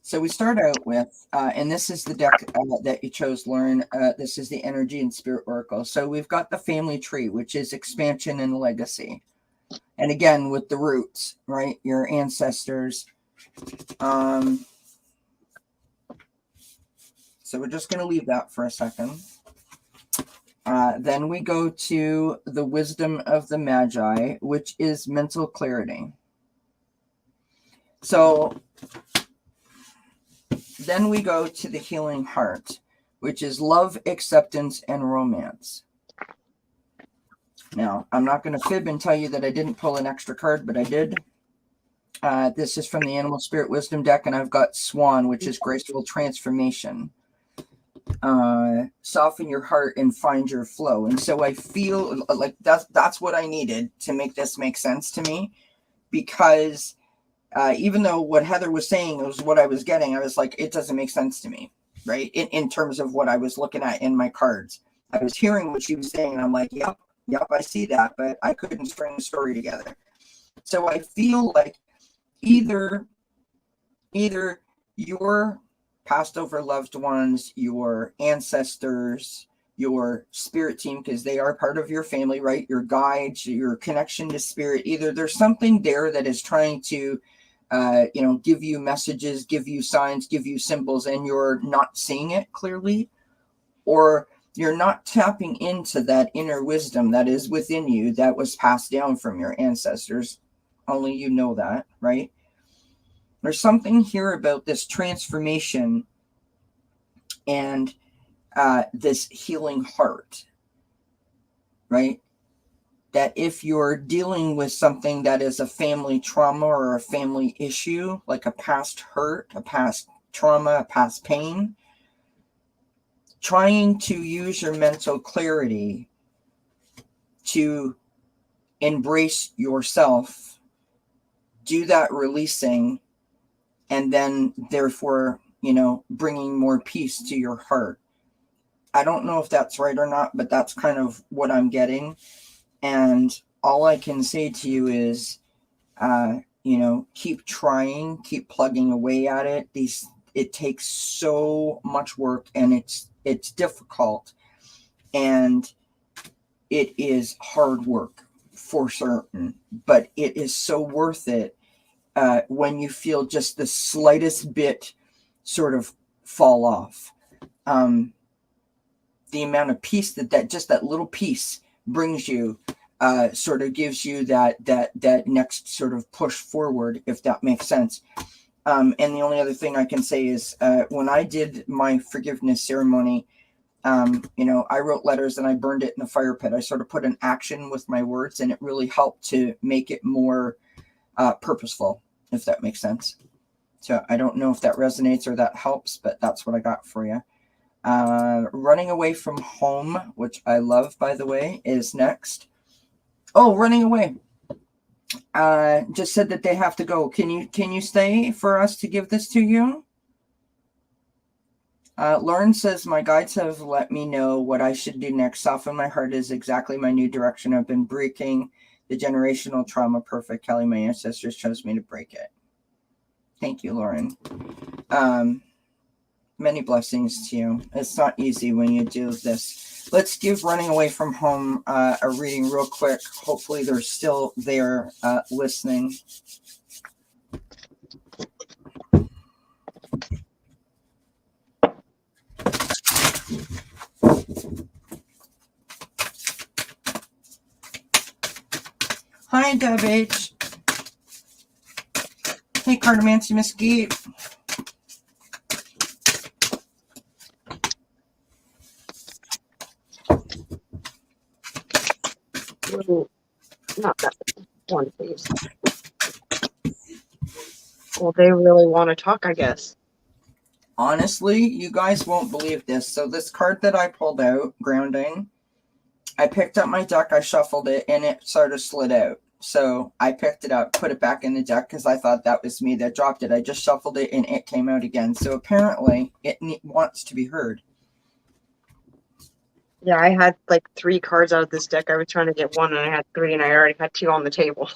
So we start out with, and this is the deck that you chose, Lauren. This is the Energy and Spirit Oracle. So we've got the family tree, which is expansion and legacy. And again, with the roots, right? Your ancestors. So we're just going to leave that for a second. Then we go to the wisdom of the Magi, which is mental clarity. So then we go to the healing heart, which is love, acceptance, and romance. Now, I'm not going to fib and tell you that I didn't pull an extra card, but I did. This is from the Animal Spirit Wisdom deck, and I've got Swan, which is graceful transformation. Soften your heart and find your flow. And so I feel like that's what I needed to make this make sense to me, because even though what Heather was saying was what I was getting, I was like, it doesn't make sense to me, right? In terms of what I was looking at in my cards. I was hearing what she was saying, and I'm like, yep, I see that, but I couldn't string the story together. So I feel like either your passed over loved ones, your ancestors, your spirit team, because they are part of your family, right? Your guides, your connection to spirit. Either there's something there that is trying to, give you messages, give you signs, give you symbols, and you're not seeing it clearly, or you're not tapping into that inner wisdom that is within you that was passed down from your ancestors. Only you know that, right? There's something here about this transformation and this healing heart, right? That if you're dealing with something that is a family trauma or a family issue, like a past hurt, a past trauma, a past pain, trying to use your mental clarity to embrace yourself, do that releasing, and then therefore, bringing more peace to your heart. I don't know if that's right or not, but that's kind of what I'm getting. And all I can say to you is, keep trying, keep plugging away at it. It takes so much work, and it's difficult, and it is hard work for certain, but it is so worth it when you feel just the slightest bit sort of fall off. The amount of peace that little piece brings you sort of gives you that next sort of push forward, if that makes sense. And the only other thing I can say is when I did my forgiveness ceremony, I wrote letters and I burned it in the fire pit. I sort of put an action with my words, and it really helped to make it more purposeful, if that makes sense. So I don't know if that resonates or that helps, but that's what I got for you. Running away from home, which I love, by the way, is next. Oh, running away. Just said that they have to go. Can you stay for us to give this to you? Lauren says, my guides have let me know what I should do next. Soften my heart is exactly my new direction. I've been breaking the generational trauma. Perfect, Kelly. My ancestors chose me to break it. Thank you, Lauren. Many blessings to you. It's not easy when you do this. Let's give running away from home a reading real quick. Hopefully they're still there listening. Hi, Deb H. Hey, Cartomancy Mesquite. Not that one, please. Well, they really want to talk, I guess. Honestly, you guys won't believe this. So this card that I pulled out, grounding, I picked up my deck, I shuffled it, and it sort of slid out. So I picked it up, put it back in the deck because I thought that was me that dropped it. I just shuffled it and it came out again. So apparently it wants to be heard. Yeah, I had like 3 cards out of this deck. I was trying to get 1 and I had 3 and I already had 2 on the table.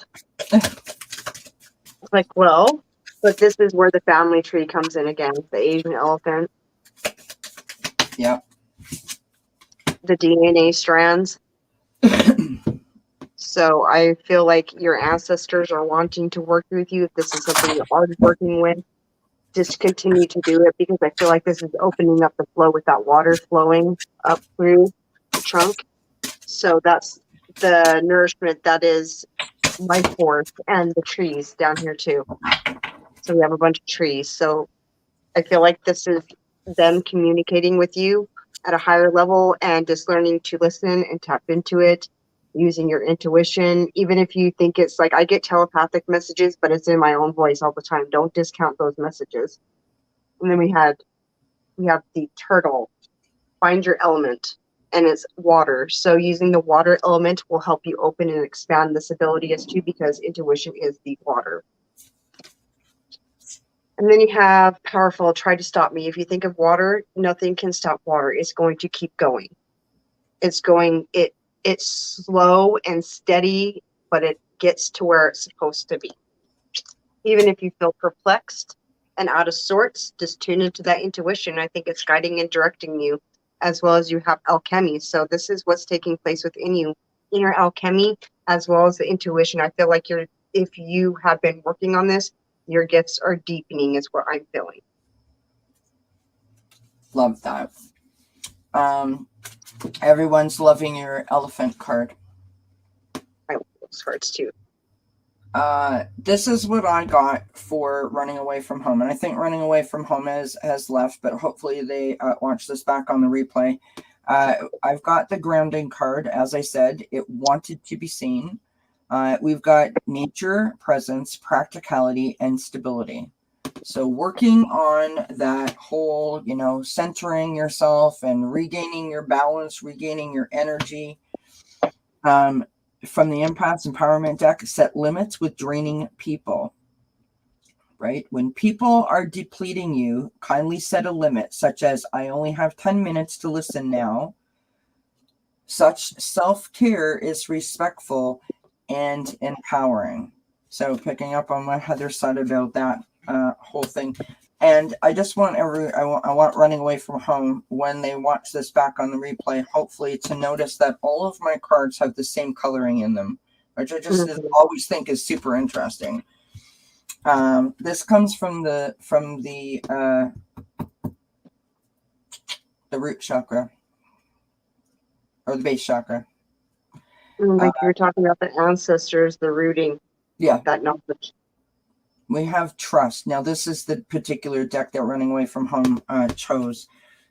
Like, well, but this is where the family tree comes in again. The Asian elephant. Yep. The DNA strands. So I feel like your ancestors are wanting to work with you. If this is something you're already working with, just continue to do it because I feel like this is opening up the flow with that water flowing up through the trunk. So that's the nourishment that is life force and the trees down here too. So we have a bunch of trees. So I feel like this is them communicating with you at a higher level and just learning to listen and tap into it using your intuition. Even if you think it's like I get telepathic messages, but it's in my own voice all the time. Don't discount those messages. And then we have the turtle, find your element, and it's water. So using the water element will help you open and expand this ability as too because intuition is the water. And then you have powerful, try to stop me. If you think of water, nothing can stop water. It's going to keep going. It's slow and steady, but it gets to where it's supposed to be. Even if you feel perplexed and out of sorts, just tune into that intuition. I think it's guiding and directing you, as well as you have alchemy. So this is what's taking place within you, inner alchemy, as well as the intuition. I feel like if you have been working on this, your gifts are deepening is what I'm feeling. Love that. Everyone's loving your elephant card. I love those cards too. This is what I got for running away from home. And I think running away from home has left, but hopefully they watch this back on the replay. I've got the grounding card. As I said, it wanted to be seen. We've got nature, presence, practicality, and stability. So working on that whole, centering yourself and regaining your balance, regaining your energy. From the Empath's Empowerment deck, set limits with draining people. Right? When people are depleting you, kindly set a limit, such as, I only have 10 minutes to listen now. Such self-care is respectful and empowering. So picking up on what Heather said about that whole thing. And I just want I want running away from home when they watch this back on the replay, hopefully to notice that all of my cards have the same coloring in them, which I just always think is super interesting. This comes from the root chakra or the base chakra. Like you were talking about the ancestors, the rooting. Yeah. That knowledge. We have trust. Now, this is the particular deck that Running Away from Home chose.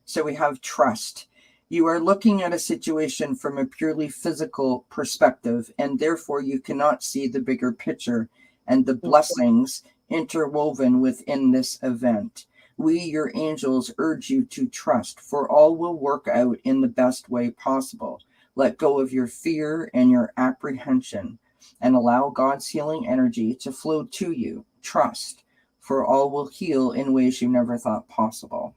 So we have trust. You are looking at a situation from a purely physical perspective, and therefore you cannot see the bigger picture and the blessings interwoven within this event. We, your angels, urge you to trust, for all will work out in the best way possible. Let go of your fear and your apprehension, and allow God's healing energy to flow to you. Trust, for all will heal in ways you never thought possible.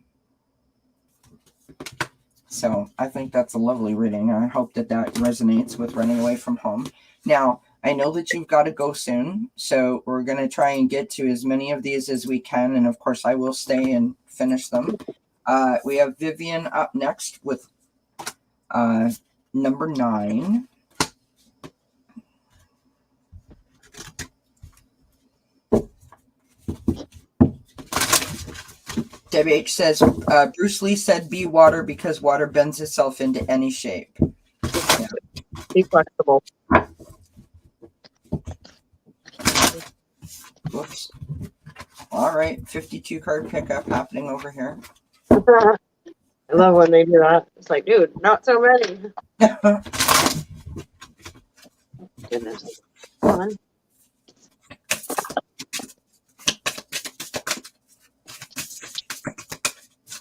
So I think that's a lovely reading. I hope that resonates with Running Away from Home. Now, I know that you've got to go soon, so we're going to try and get to as many of these as we can, and of course I will stay and finish them. We have Vivian up next with number 9. Debbie H says, Bruce Lee said, be water because water bends itself into any shape. Yeah. Be flexible. Whoops. All right, 52 card pickup happening over here. I love when they do that. It's like, dude, not so many. Goodness. Come on.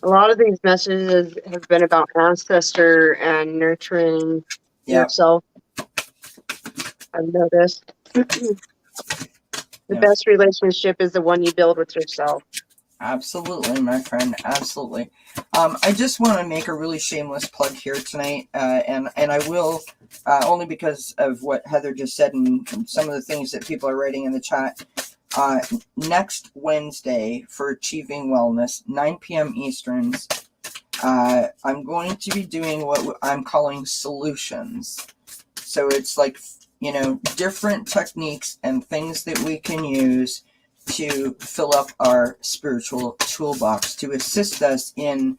A lot of these messages have been about ancestor and nurturing yourself. I've noticed. The Yeah. best relationship is the one you build with yourself. Absolutely, my friend. Absolutely. I just want to make a really shameless plug here tonight, and I will only because of what Heather just said and some of the things that people are writing in the chat. Next Wednesday for Achieving Wellness, 9 p.m. Easterns, I'm going to be doing what I'm calling solutions. So it's like, different techniques and things that we can use to fill up our spiritual toolbox to assist us in,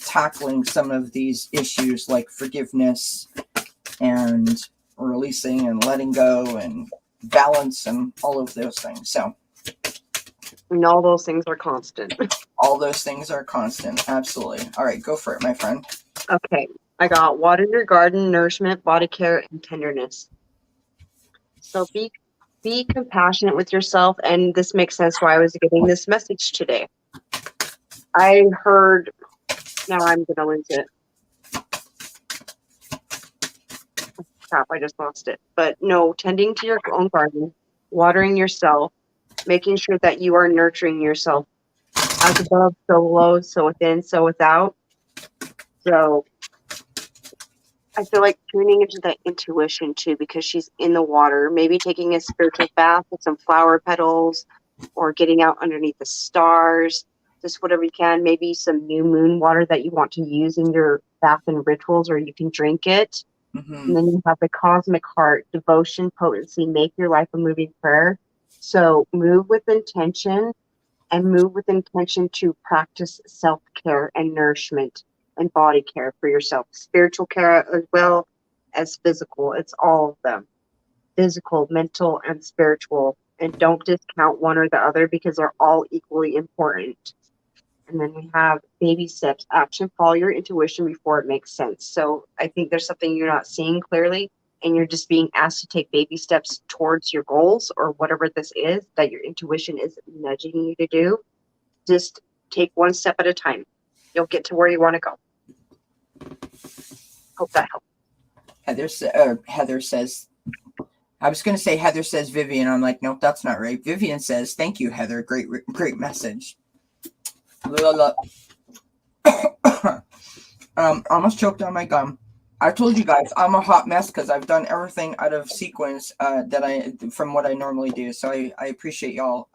tackling some of these issues like forgiveness and releasing and letting go and balance and all of those things. So, and all those things are constant. all those things are constant. Absolutely. All right, go for it, my friend. Okay, I got water your garden, nourishment, body care, and tenderness. So be compassionate with yourself, and this makes sense why I was getting this message today. I heard, now I'm gonna lose it. Crap, I just lost it. But no, tending to your own garden, watering yourself, making sure that you are nurturing yourself. As above, so below, so within, so without. So I feel like tuning into that intuition too, because she's in the water, maybe taking a spiritual bath with some flower petals or getting out underneath the stars, just whatever you can. Maybe some new moon water that you want to use in your bath and rituals, or you can drink it. Mm-hmm. And then you have the cosmic heart, devotion, potency, make your life a moving prayer. So move with intention and move with intention to practice self-care and nourishment and body care for yourself. Spiritual care as well as physical. It's all of them. Physical, mental, and spiritual. And don't discount one or the other because they're all equally important. And then we have baby steps, action, follow your intuition before it makes sense. So I think there's something you're not seeing clearly, and you're just being asked to take baby steps towards your goals or whatever this is that your intuition is nudging you to do. Just take one step at a time. You'll get to where you want to go. Hope that helps. Heather says, I was going to say Heather says Vivian. I'm like, nope, that's not right. Vivian says, thank you, Heather. Great message. Almost choked on my gum. I told you guys I'm a hot mess because I've done everything out of sequence from what I normally do. So I appreciate y'all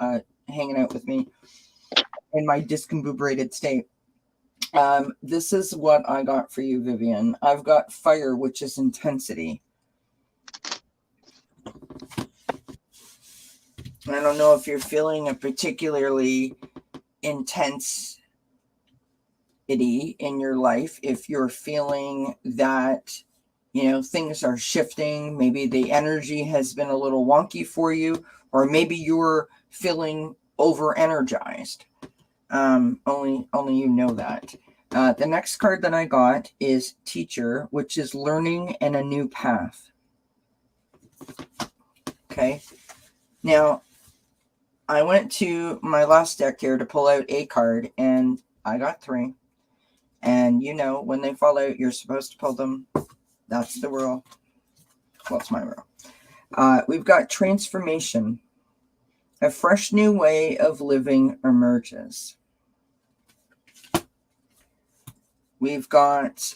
hanging out with me in my discombobulated state. This is what I got for you, Vivian. I've got fire, which is intensity. I don't know if you're feeling a particularly intense in your life, if you're feeling that things are shifting, maybe the energy has been a little wonky for you, or maybe you're feeling over energized. Only you know that. The next card that I got is teacher, which is learning and a new path. Okay, now I went to my last deck here to pull out a card, and I got 3. And when they fall out, you're supposed to pull them. That's the rule. Well, it's my rule. We've got transformation. A fresh new way of living emerges. We've got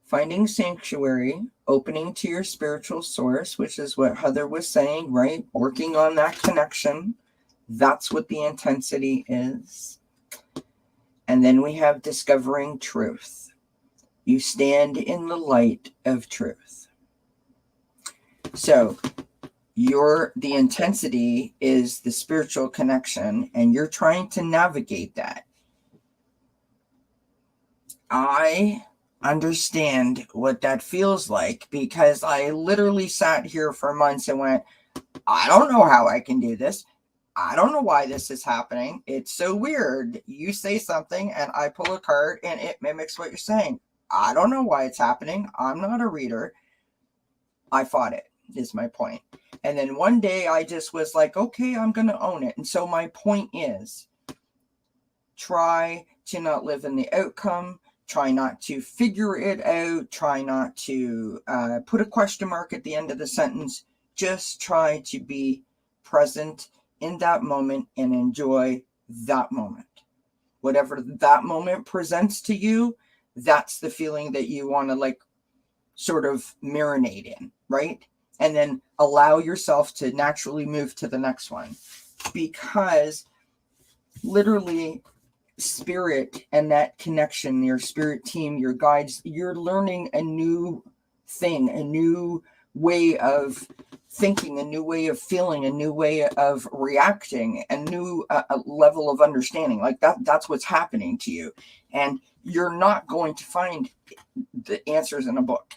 finding sanctuary, opening to your spiritual source, which is what Heather was saying, right? Working on that connection. That's what the intensity is. And then we have discovering truth. You stand in the light of truth. So the intensity is the spiritual connection, and you're trying to navigate that. I understand what that feels like because I literally sat here for months and went, I don't know how I can do this. I don't know why this is happening. It's so weird. You say something and I pull a card and it mimics what you're saying. I don't know why it's happening. I'm not a reader. I fought it, is my point. And then one day I just was like, okay, I'm going to own it. And so my point is, try to not live in the outcome. Try not to figure it out. Try not to put a question mark at the end of the sentence. Just try to be present in that moment and enjoy that moment. Whatever that moment presents to you, that's the feeling that you want to like sort of marinate in, right? And then allow yourself to naturally move to the next one. Because literally, spirit and that connection, your spirit team, your guides, you're learning a new thing, a new way of thinking, a new way of feeling, a new way of reacting, a new level of understanding. Like that's what's happening to you. And you're not going to find the answers in a book.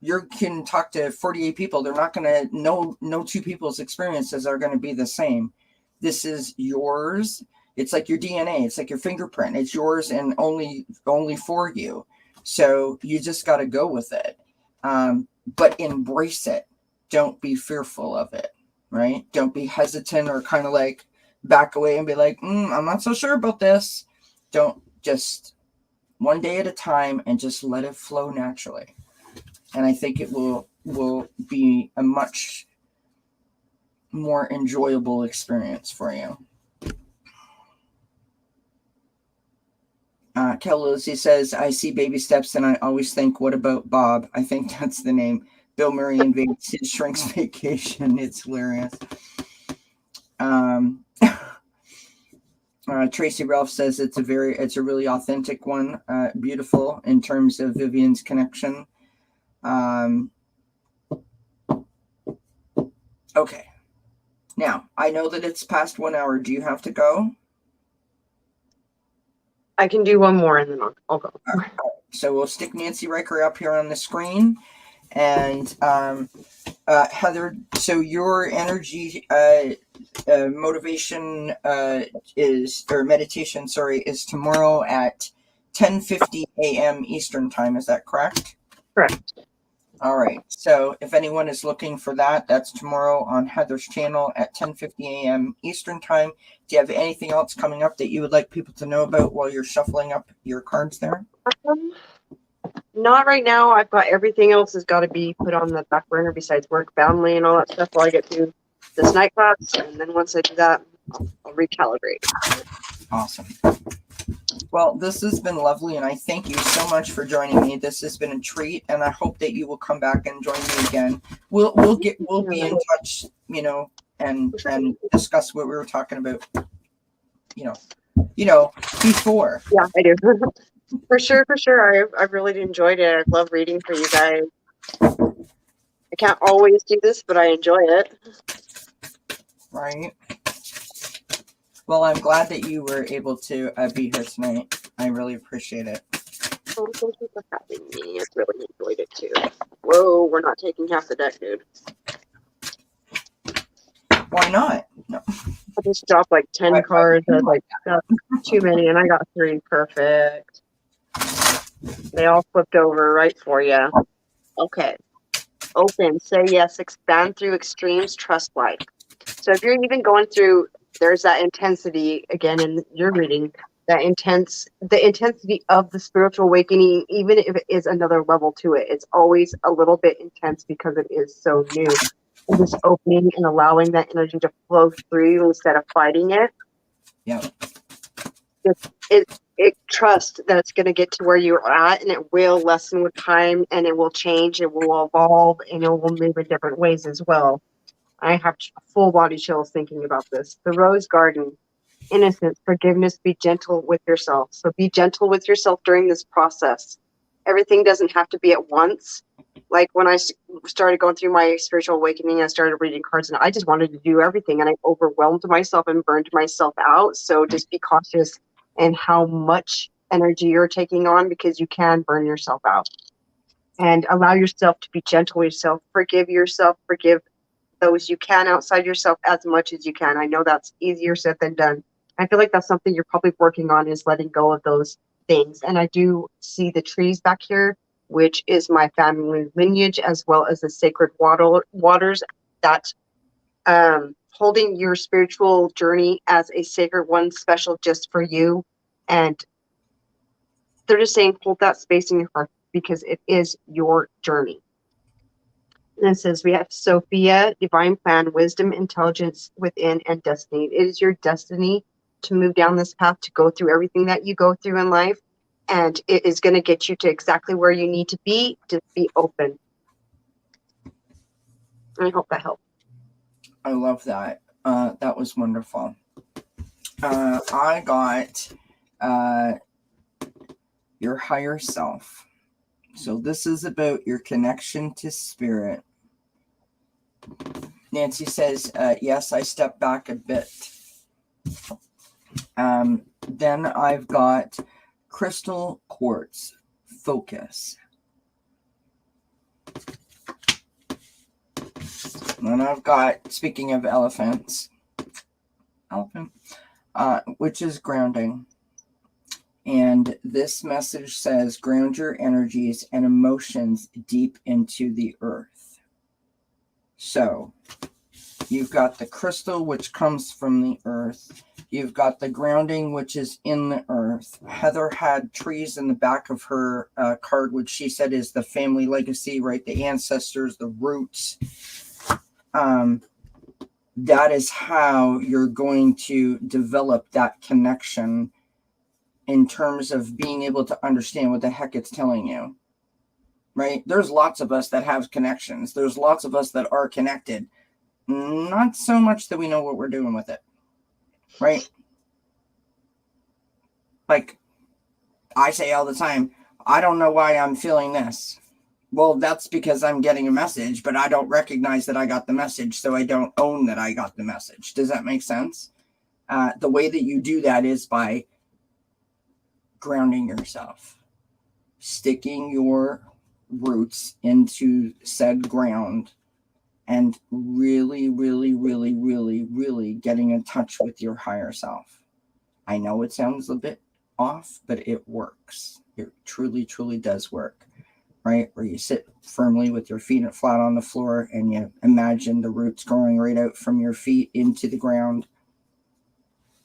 You can talk to 48 people. They're not going to know, no two people's experiences are going to be the same. This is yours. It's like your DNA. It's like your fingerprint. It's yours and only for you. So you just got to go with it. But embrace it. Don't be fearful of it, right? Don't be hesitant or kind of like back away and be like, I'm not so sure about this. Don't, just one day at a time and just let it flow naturally. And I think it will be a much more enjoyable experience for you. Kelly says, I see baby steps and I always think, what about Bob? I think that's the name. Bill Murray invades his shrink's vacation. It's hilarious. Tracy Ralph says it's a really authentic one. Beautiful in terms of Vivian's connection. Okay. Now, I know that it's past 1 hour. Do you have to go? I can do one more and then I'll go. Right. So we'll stick Nancy Riker up here on the screen. And Heather, so your energy motivation meditation, is tomorrow at 10:50 a.m. Eastern time. Is that correct? Correct. All right. So if anyone is looking for that, that's tomorrow on Heather's channel at 10:50 a.m. Eastern time. Do you have anything else coming up that you would like people to know about while you're shuffling up your cards there? Not right now. I've got everything else has got to be put on the back burner besides work, family, and all that stuff while I get through this night class. And then once I do that, I'll recalibrate. Awesome. Well, this has been lovely, and I thank you so much for joining me. This has been a treat, and I hope that you will come back and join me again. We'll be in touch, and discuss what we were talking about, before. Yeah, I do. For sure. I've really enjoyed it. I love reading for you guys. I can't always do this, but I enjoy it. Right. Well, I'm glad that you were able to be here tonight. I really appreciate it. Oh, thank you for having me. I've really enjoyed it too. Whoa, we're not taking half the deck, dude. Why not? No. I just dropped like 10 cards. I was like, that's too many, and I got 3. Perfect. They all flipped over right for you. Okay. Open, say yes, expand through extremes, trust life. So if you're even going through, there's that intensity again in your reading, the intensity of the spiritual awakening, even if it is another level to it, it's always a little bit intense because it is so new. And just opening and allowing that energy to flow through you instead of fighting it. Yeah. It trust that it's going to get to where you're at, and it will lessen with time, and it will change, it will evolve, and it will move in different ways as well. I have full body chills thinking about this. The Rose Garden, innocence, forgiveness, be gentle with yourself. So be gentle with yourself during this process. Everything doesn't have to be at once. Like when I started going through my spiritual awakening, I started reading cards, and I just wanted to do everything, and I overwhelmed myself and burned myself out. So just be cautious in how much energy you're taking on, because you can burn yourself out. And allow yourself to be gentle with yourself. Forgive yourself. Forgive those you can outside yourself as much as you can. I know that's easier said than done. I feel like that's something you're probably working on, is letting go of those things. And I do see the trees back here, which is my family lineage, as well as the sacred waters that holding your spiritual journey as a sacred one, special just for you. And They're just saying hold that space in your heart because it is your journey. And it says we have Sophia, divine plan, wisdom, intelligence within, and destiny. It is your destiny to move down this path, to go through everything that you go through in life. And it is going to get you to exactly where you need to be. Just be open. I hope that helped. I love that. That was wonderful. I got your higher self. So this is about your connection to spirit. Nancy says, yes, I stepped back a bit. Then I've got crystal quartz focus. And I've got, speaking of elephant, which is grounding. And this message says, ground your energies and emotions deep into the earth. So you've got the crystal, which comes from the earth. You've got the grounding, which is in the earth. Heather had trees in the back of her card, which she said is the family legacy, right? The ancestors, the roots. That is how you're going to develop that connection in terms of being able to understand what the heck it's telling you, right? There's lots of us that have connections. There's lots of us that are connected. Not so much that we know what we're doing with it, right? Like I say all the time, I don't know why I'm feeling this. Well, that's because I'm getting a message, but I don't recognize that I got the message, so I don't own that I got the message. Does that make sense? The way that you do that is by grounding yourself, sticking your roots into said ground, and really, really, really, really, really getting in touch with your higher self. I know it sounds a bit off, but it works. It truly, truly does work, right? Where you sit firmly with your feet flat on the floor and you imagine the roots growing right out from your feet into the ground.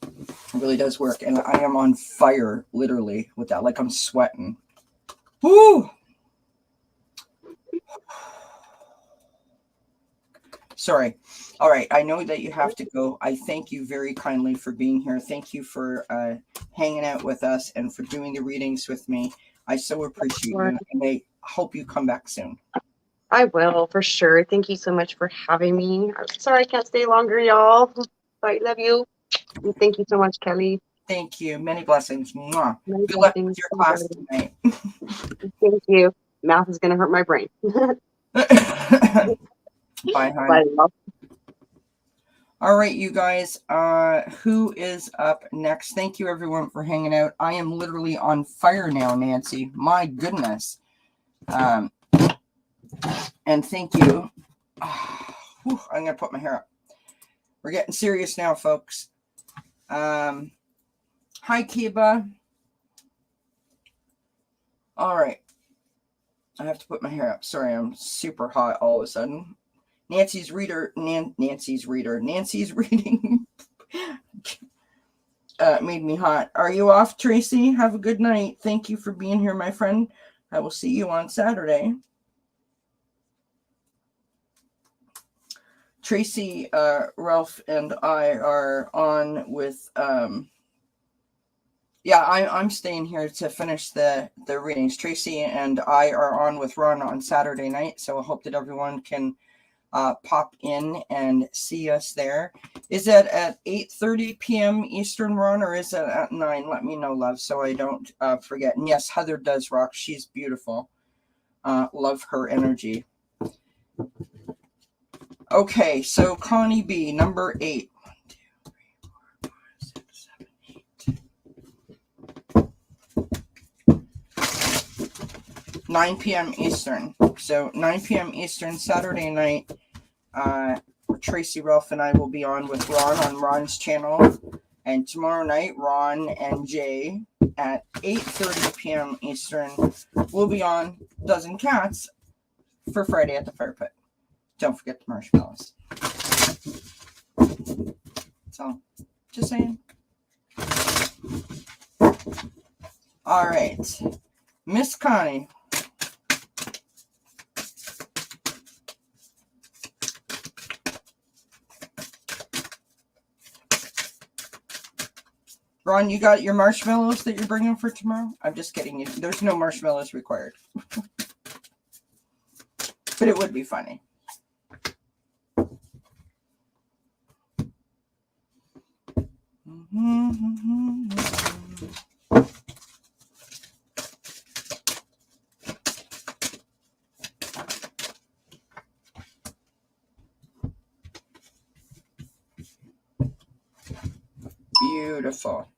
It really does work. And I am on fire, literally, with that. Like I'm sweating. Woo! Sorry. All right. I know that you have to go. I thank you very kindly for being here. Thank you for hanging out with us and for doing the readings with me. I so appreciate you. And I hope you come back soon. I will, for sure. Thank you so much for having me. I'm sorry I can't stay longer, y'all. But I love you. And thank you so much, Kelly. Thank you. Many blessings. Mwah. Many Good luck blessings. with your class tonight. Thank you. Math is going to hurt my brain. Bye, hon. Bye, y'all. All right, you guys. Who is up next? Thank you, everyone, for hanging out. I am literally on fire now, Nancy. My goodness. And thank you. I'm going to put my hair up. We're getting serious now, folks. Hi, Kiba. All right. I have to put my hair up. Sorry, I'm super hot all of a sudden. Nancy's reading made me hot. Are you off, Tracy? Have a good night. Thank you for being here, my friend. I will see you on Saturday. Tracy, Ralph, and I are on with I'm staying here to finish the readings. Tracy and I are on with Ron on Saturday night, so I hope that everyone can pop in and see us there. Is it at 8:30 p.m. Eastern, Ron, or is it at 9? Let me know, love, so I don't forget. And yes, Heather does rock. She's beautiful. Love her energy. Okay, so Connie B, number 8. 1, 2, 3, 4, 5, 6, 7, 8. 9 p.m. Eastern. So 9 p.m. Eastern, Saturday night. Tracy, Ralph, and I will be on with Ron on Ron's channel. And tomorrow night, Ron and Jay at 8:30 p.m. Eastern will be on dzncats for Friday at the Fire Pit. Don't forget the marshmallows. So, just saying. All right. Miss Connie. Ron, you got your marshmallows that you're bringing for tomorrow? I'm just kidding. There's no marshmallows required. But it would be funny. Beautiful.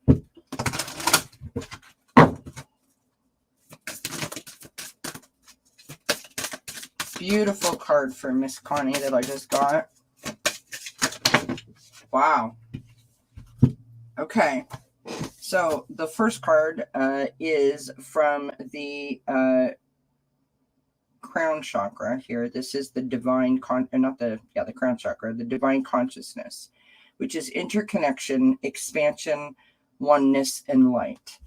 Beautiful card for Miss Connie that I just got. Wow. Okay. So the first card is from the crown chakra here. This is the divine the crown chakra, the divine consciousness, which is interconnection, expansion, oneness, and light.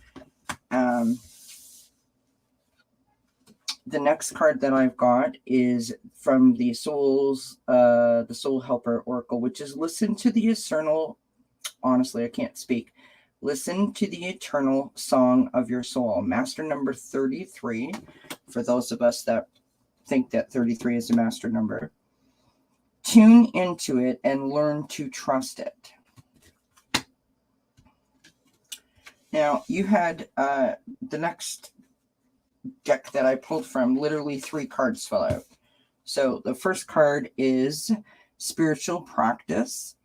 The next card that I've got is from the Soul Helper Oracle, which is listen to the eternal. Honestly, I can't speak. Listen to the eternal song of your soul. Master number 33. For those of us that think that 33 is a master number, tune into it and learn to trust it. Now, you had the next deck that I pulled from, literally 3 cards fell out. So the first card is spiritual practice.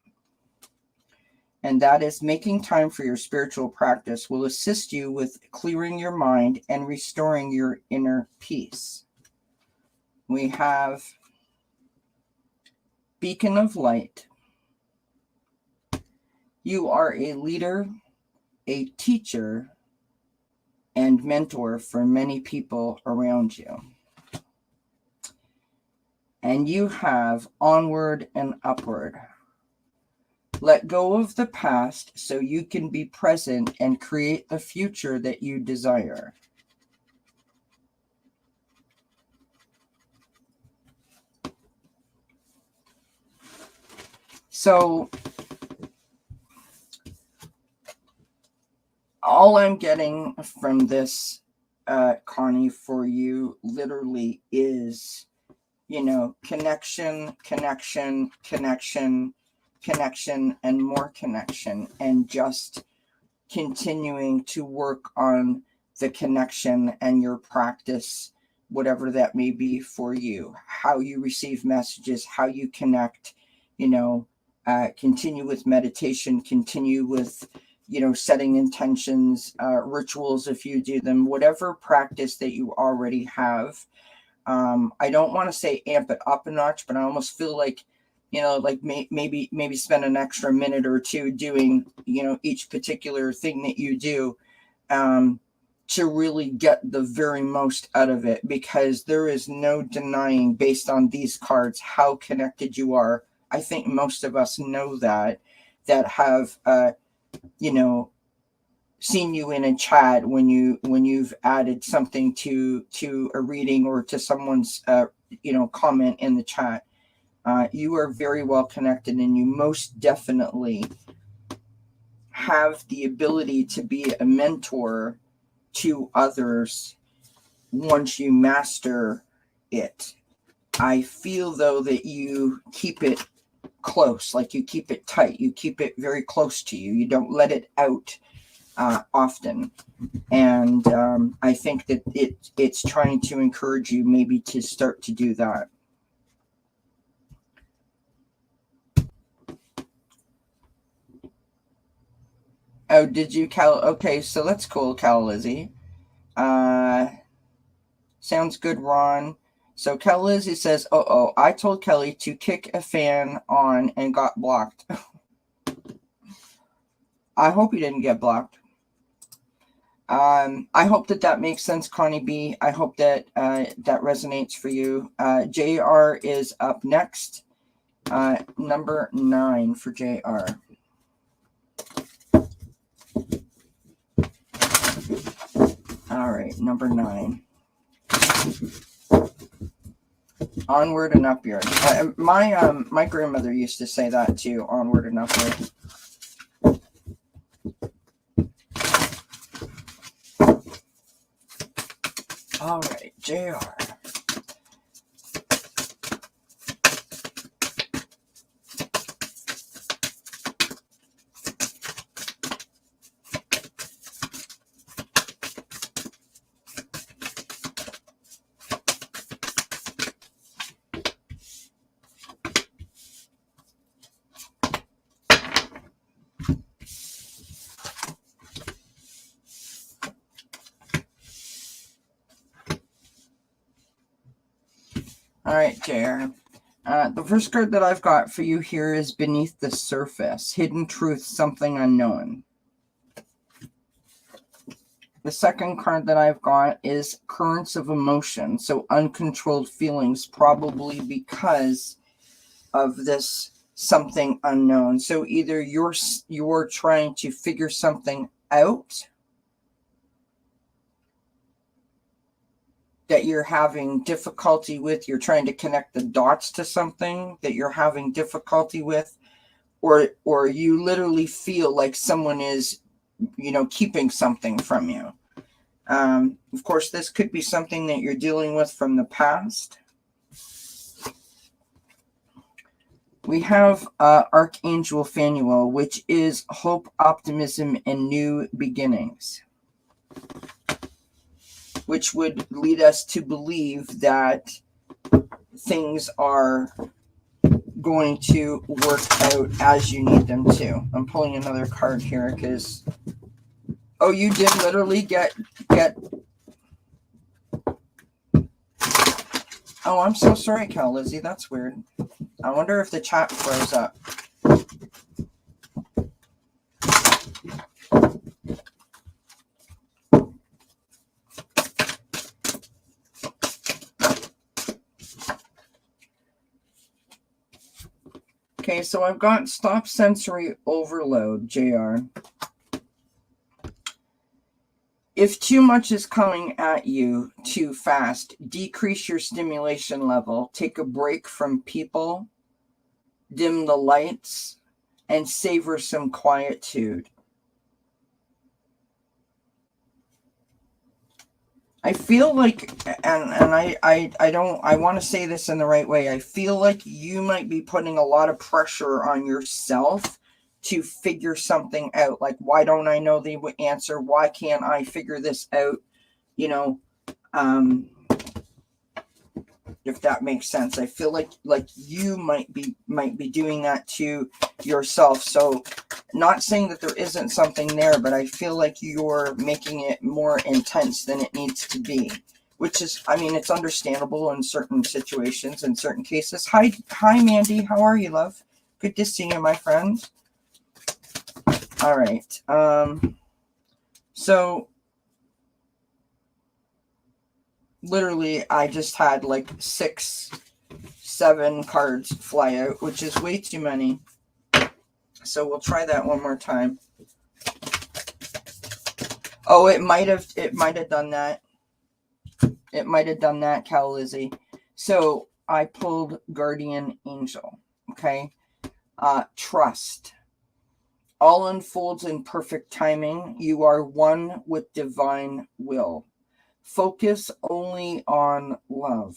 And that is making time for your spiritual practice will assist you with clearing your mind and restoring your inner peace. We have beacon of light. You are a leader, a teacher, and mentor for many people around you. And you have onward and upward. Let go of the past so you can be present and create the future that you desire. So, all I'm getting from this, Connie, for you literally is, connection, connection, connection, connection, and more connection, and just continuing to work on the connection and your practice, whatever that may be for you, how you receive messages, how you connect, continue with meditation, continue with, setting intentions, rituals if you do them, whatever practice that you already have. I don't want to say amp it up a notch, but I almost feel like, maybe spend an extra minute or two doing, each particular thing that you do, to really get the very most out of it, because there is no denying, based on these cards, how connected you are. I think most of us know that have, seen you in a chat when you've added something to a reading or to someone's, comment in the chat. You are very well connected, and you most definitely have the ability to be a mentor to others once you master it. I feel, though, that you keep it close, like you keep it tight. You keep it very close to you. You don't let it out often. And I think that it's trying to encourage you maybe to start to do that. Oh, did you, Cal? Okay, so that's cool, Cal Lizzie. Sounds good, Ron. So Cal Lizzie says, I told Kelly to kick a fan on and got blocked. I hope you didn't get blocked. I hope that makes sense, Connie B. I hope that that resonates for you. JR is up next. Number 9 for JR. All right, number 9. Onward and upward. My grandmother used to say that too. Onward and upward. All right, JR. All right, JR. The first card that I've got for you here is Beneath the Surface. Hidden Truth, Something Unknown. The second card that I've got is Currents of Emotion. So uncontrolled feelings, probably because of this something unknown. So either you're trying to figure something out that you're having difficulty with, you're trying to connect the dots to something that you're having difficulty with, or you literally feel like someone is, keeping something from you. Of course, this could be something that you're dealing with from the past. We have Archangel Phanuel, which is hope, optimism, and new beginnings, which would lead us to believe that things are going to work out as you need them to. I'm pulling another card here because, oh, you did literally get. Oh, I'm so sorry, Cal Lizzie. That's weird. I wonder if the chat froze up. Okay, so I've got Stop Sensory Overload, JR. If too much is coming at you too fast, decrease your stimulation level. Take a break from people, dim the lights, and savor some quietude. I feel like, and I want to say this in the right way. I feel like you might be putting a lot of pressure on yourself to figure something out. Like, why don't I know the answer? Why can't I figure this out? If that makes sense. I feel like you might be doing that to yourself. So not saying that there isn't something there, but I feel like you're making it more intense than it needs to be, which is, I mean, it's understandable in certain situations, in certain cases. Hi Mandy, how are you, love? Good to see you, my friend. All right. So literally I just had like 6-7 cards fly out, which is way too many. So we'll try that one more time. Oh, it might have done that. It might have done that, Cal Lizzie. So I pulled Guardian Angel. Okay. Trust. All unfolds in perfect timing. You are one with divine will. Focus only on love,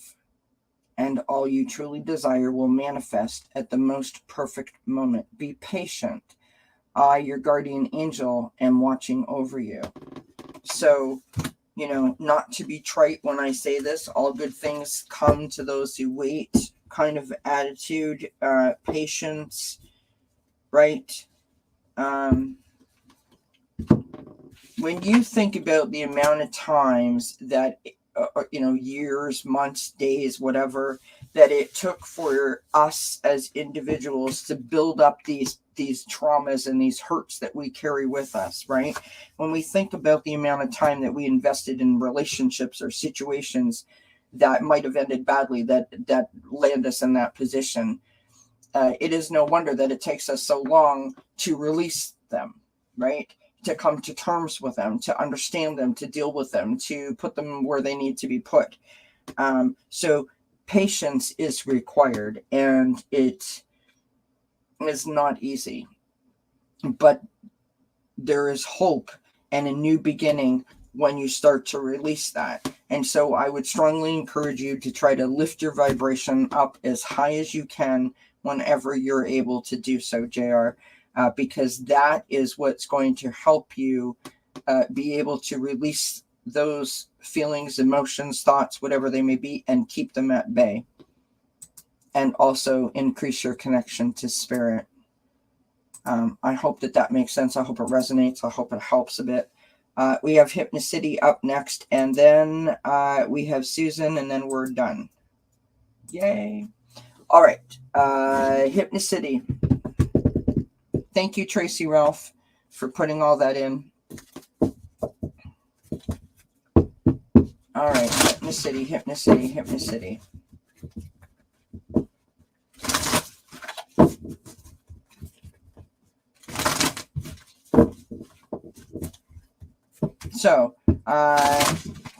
and all you truly desire will manifest at the most perfect moment. Be patient. I, your guardian angel, am watching over you. So, not to be trite when I say this, all good things come to those who wait, kind of attitude, patience, right? When you think about the amount of times that, years, months, days, whatever, that it took for us as individuals to build up these traumas and these hurts that we carry with us, right? When we think about the amount of time that we invested in relationships or situations that might have ended badly, that land us in that position, it is no wonder that it takes us so long to release them, right? to come to terms with them, to understand them, to deal with them, to put them where they need to be put. So patience is required, and it is not easy, but there is hope and a new beginning when you start to release that. And so I would strongly encourage you to try to lift your vibration up as high as you can whenever you're able to do so, JR, because that is what's going to help you be able to release those feelings, emotions, thoughts, whatever they may be, and keep them at bay. And also increase your connection to spirit. I hope that makes sense. I hope it resonates. I hope it helps a bit. We have Hypnocity up next, and then we have Susan, and then we're done. Yay. All right. Hypnocity. Thank you, Tracy Ralph, for putting all that in. All right. Hypnocity, Hypnocity, Hypnocity. So,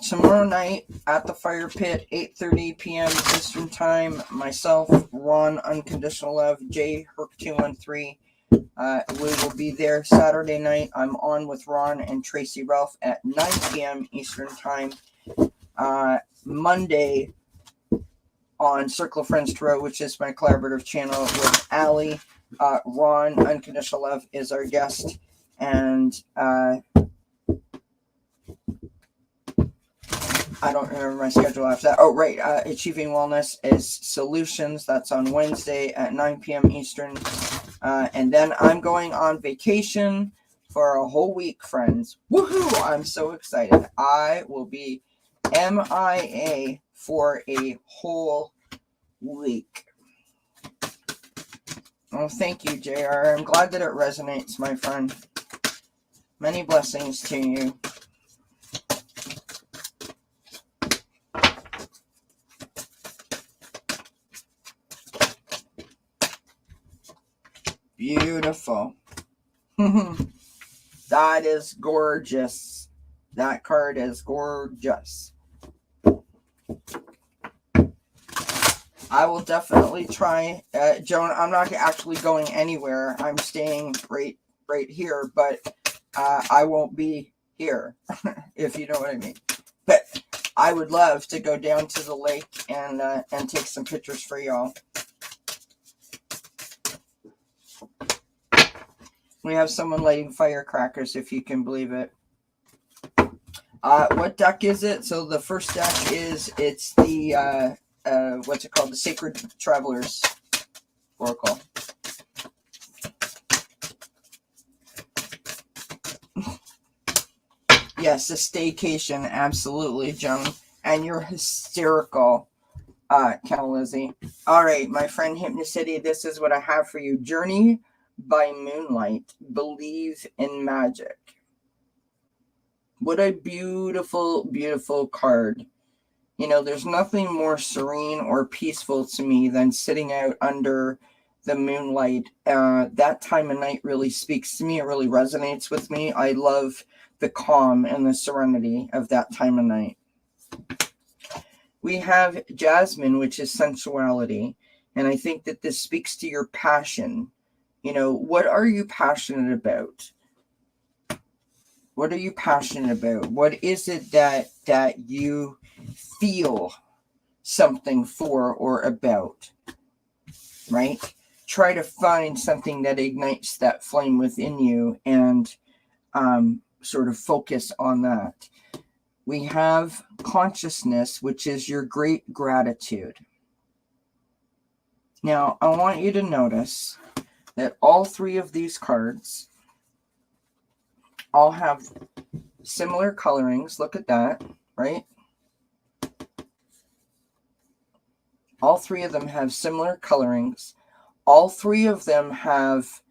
tomorrow night at the fire pit, 8:30 p.m. Eastern Time, myself, Ron, Unconditional Love, Jay, Herc213, we will be there Saturday night. I'm on with Ron and Tracy Ralph at 9 p.m. Eastern Time. Monday on Circle of Friends Tarot, which is my collaborative channel with Allie. Ron, Unconditional Love, is our guest. And I don't remember my schedule after that. Oh, right. Achieving Wellness is Solutions. That's on Wednesday at 9 p.m. Eastern. And then I'm going on vacation for a whole week, friends. Woohoo! I'm so excited. I will be MIA for a whole week. Oh, thank you, JR. I'm glad that it resonates, my friend. Many blessings to you. Beautiful. That is gorgeous. That card is gorgeous. I will definitely try. Joan, I'm not actually going anywhere. I'm staying right here, but I won't be here, if you know what I mean. But I would love to go down to the lake and take some pictures for y'all. We have someone lighting firecrackers, if you can believe it. What deck is it? So the first deck it's the, what's it called? The Sacred Travelers Oracle. Yes, a staycation, absolutely, Joan. And you're hysterical, Cal Lizzie. All right, my friend Hypnocity, this is what I have for you. Journey by Moonlight. Believe in magic. What a beautiful, beautiful card. You know, there's nothing more serene or peaceful to me than sitting out under the moonlight. That time of night really speaks to me. It really resonates with me. I love the calm and the serenity of that time of night. We have Jasmine, which is sensuality. And I think that this speaks to your passion. You know, what are you passionate about? What are you passionate about? What is it that you feel something for or about? Right? Try to find something that ignites that flame within you and sort of focus on that. We have consciousness, which is your great gratitude. Now, I want you to notice that all three of these cards all have similar colorings. Look at that, right? All three of them have similar colorings. All three of them have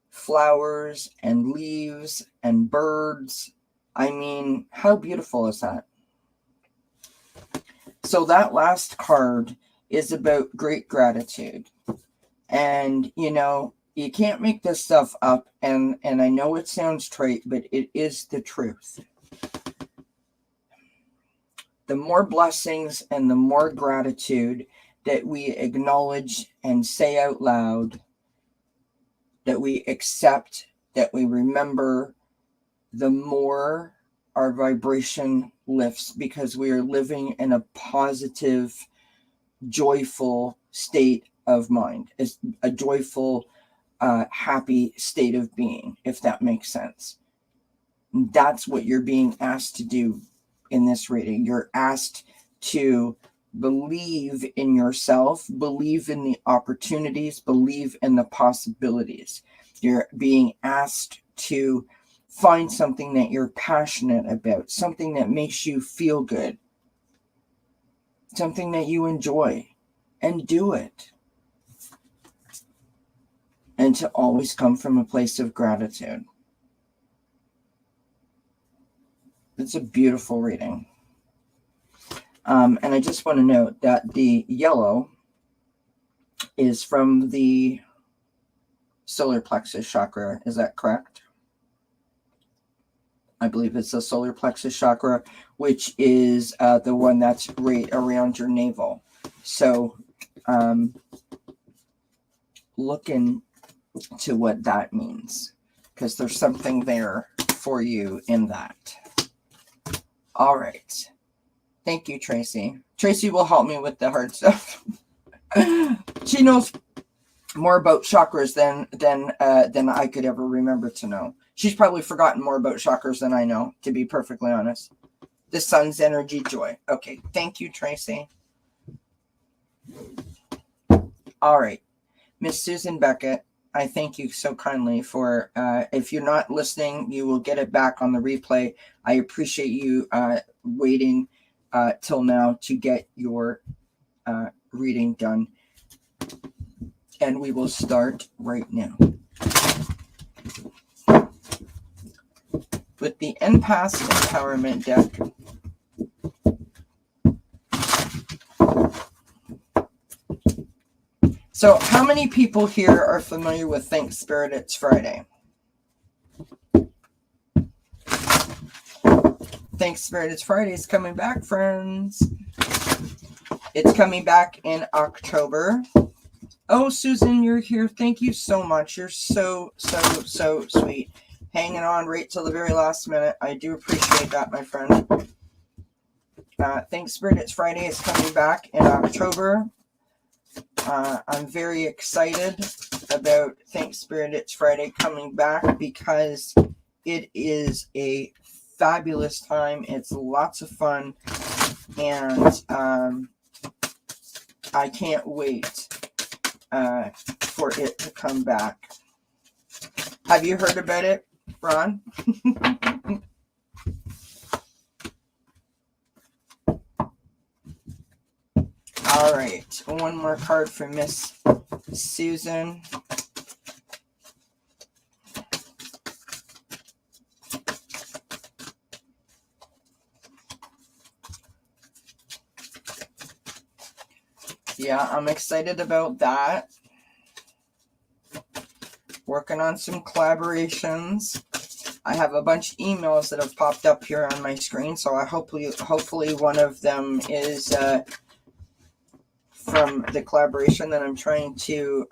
flowers and leaves and birds. I mean, how beautiful is that? So that last card is about great gratitude. And, you know, You can't make this stuff up, and I know it sounds trite, but it is the truth. The more blessings and the more gratitude that we acknowledge and say out loud, that we accept, that we remember, the more our vibration lifts, because we are living in a positive, joyful state of mind, a joyful, happy state of being, if that makes sense. That's what you're being asked to do in this reading. You're asked to believe in yourself, believe in the opportunities, believe in the possibilities. You're being asked to find something that you're passionate about, something that makes you feel good, something that you enjoy, and do it. And to always come from a place of gratitude. It's a beautiful reading. And I just want to note that the yellow is from the solar plexus chakra. Is that correct? I believe it's the solar plexus chakra, which is the one that's right around your navel. So look into what that means, because there's something there for you in that. All right. Thank you, Tracy. Tracy will help me with the hard stuff. She knows more about chakras than I could ever remember to know. She's probably forgotten more about chakras than I know, to be perfectly honest. The sun's energy, joy. Okay, thank you, Tracy. All right. Miss Susan Beckett, I thank you so kindly for, if you're not listening, you will get it back on the replay. I appreciate you waiting till now to get your reading done. And we will start right now with the Empath Empowerment deck. So how many people here are familiar with Thanks Spirit It's Friday? Thanks Spirit It's Friday is coming back, friends. It's coming back in October. Oh, Susan, you're here. Thank you so much. You're so sweet. Hanging on right till the very last minute. I do appreciate that, my friend. Thanks Spirit It's Friday is coming back in October. I'm very excited about Thanks Spirit It's Friday coming back, because it is a fabulous time. It's lots of fun, and I can't wait for it to come back. Have you heard about it, Ron? All right, one more card for Miss Susan. Yeah, I'm excited about that. Working on some collaborations. I have a bunch of emails that have popped up here on my screen, so I hopefully one of them is from the collaboration that I'm trying to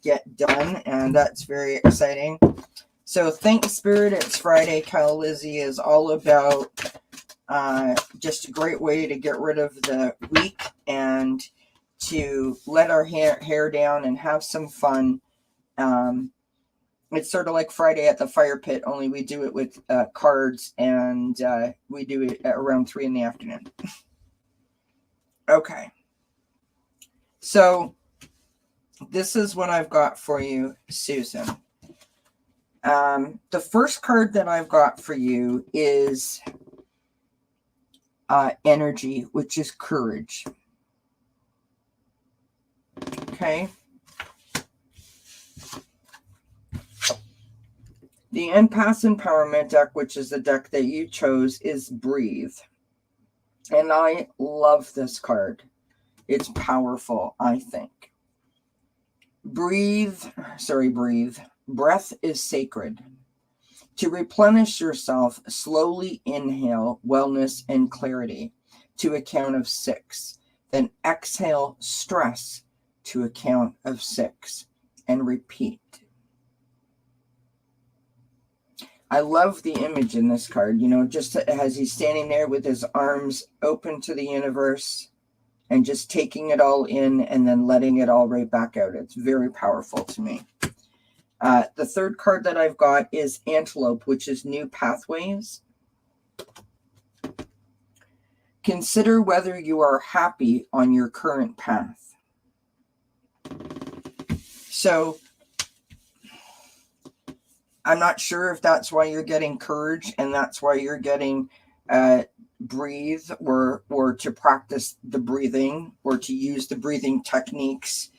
get done, and that's very exciting. So Thanks Spirit It's Friday, Kyle Lizzie, is all about just a great way to get rid of the week and to let our hair down and have some fun. It's sort of like Friday at the Fire Pit, only we do it with cards, and we do it at around 3 in the afternoon. Okay. So this is what I've got for you, Susan. The first card that I've got for you is energy, which is courage. Okay. The Empath Empowerment deck, which is the deck that you chose, is Breathe. And I love this card. It's powerful, I think. Breathe. Breath is sacred. To replenish yourself, slowly inhale wellness and clarity to a count of 6. Then exhale stress to a count of 6 and repeat. I love the image in this card, you know, just as he's standing there with his arms open to the universe and just taking it all in and then letting it all right back out. It's very powerful to me. The third card that I've got is Antelope, which is New Pathways. Consider whether you are happy on your current path. So, I'm not sure if that's why you're getting courage and that's why you're getting breathe or to practice the breathing or to use the breathing techniques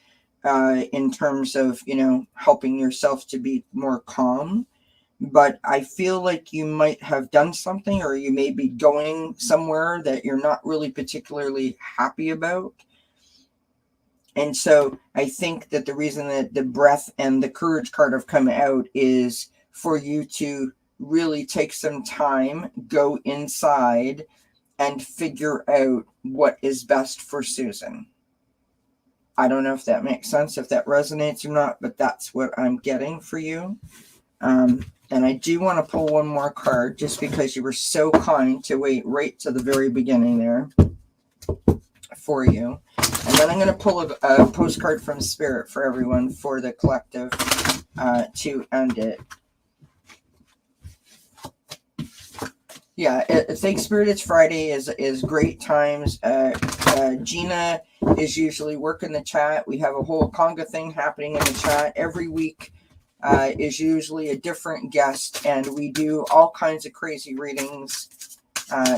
in terms of, you know, helping yourself to be more calm. But I feel like you might have done something, or you may be going somewhere that you're not really particularly happy about. And so I think that the reason that the breath and the courage card have come out is for you to really take some time, go inside, and figure out what is best for Susan. I don't know if that makes sense, if that resonates or not, but that's what I'm getting for you. And I do want to pull one more card just because you were so kind to wait right to the very beginning there for you. And then I'm going to pull a postcard from Spirit for everyone for the collective to end it. Yeah, Thanks Spirit, it's Friday is great times. Gina is usually working the chat. We have a whole conga thing happening in the chat every week. Is usually a different guest, and we do all kinds of crazy readings.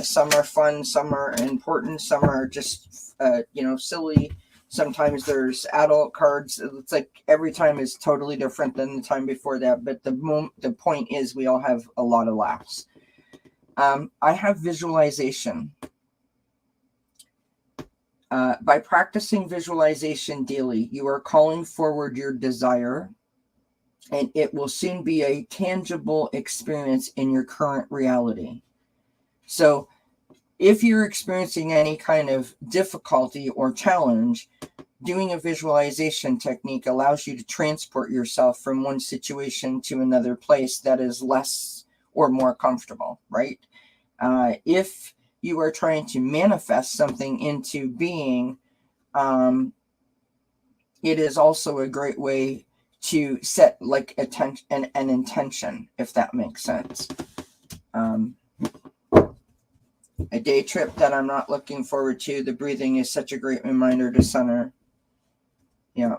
Some are fun, some are important, some are just silly. Sometimes there's adult cards. It's like every time is totally different than the time before that, but the point is we all have a lot of laughs. I have visualization. By practicing visualization daily, you are calling forward your desire, and it will soon be a tangible experience in your current reality. So if you're experiencing any kind of difficulty or challenge, doing a visualization technique allows you to transport yourself from one situation to another place that is less or more comfortable, right? If you are trying to manifest something into being, it is also a great way to set like an intention, if that makes sense. A day trip that I'm not looking forward to. The breathing is such a great reminder to center. Yeah.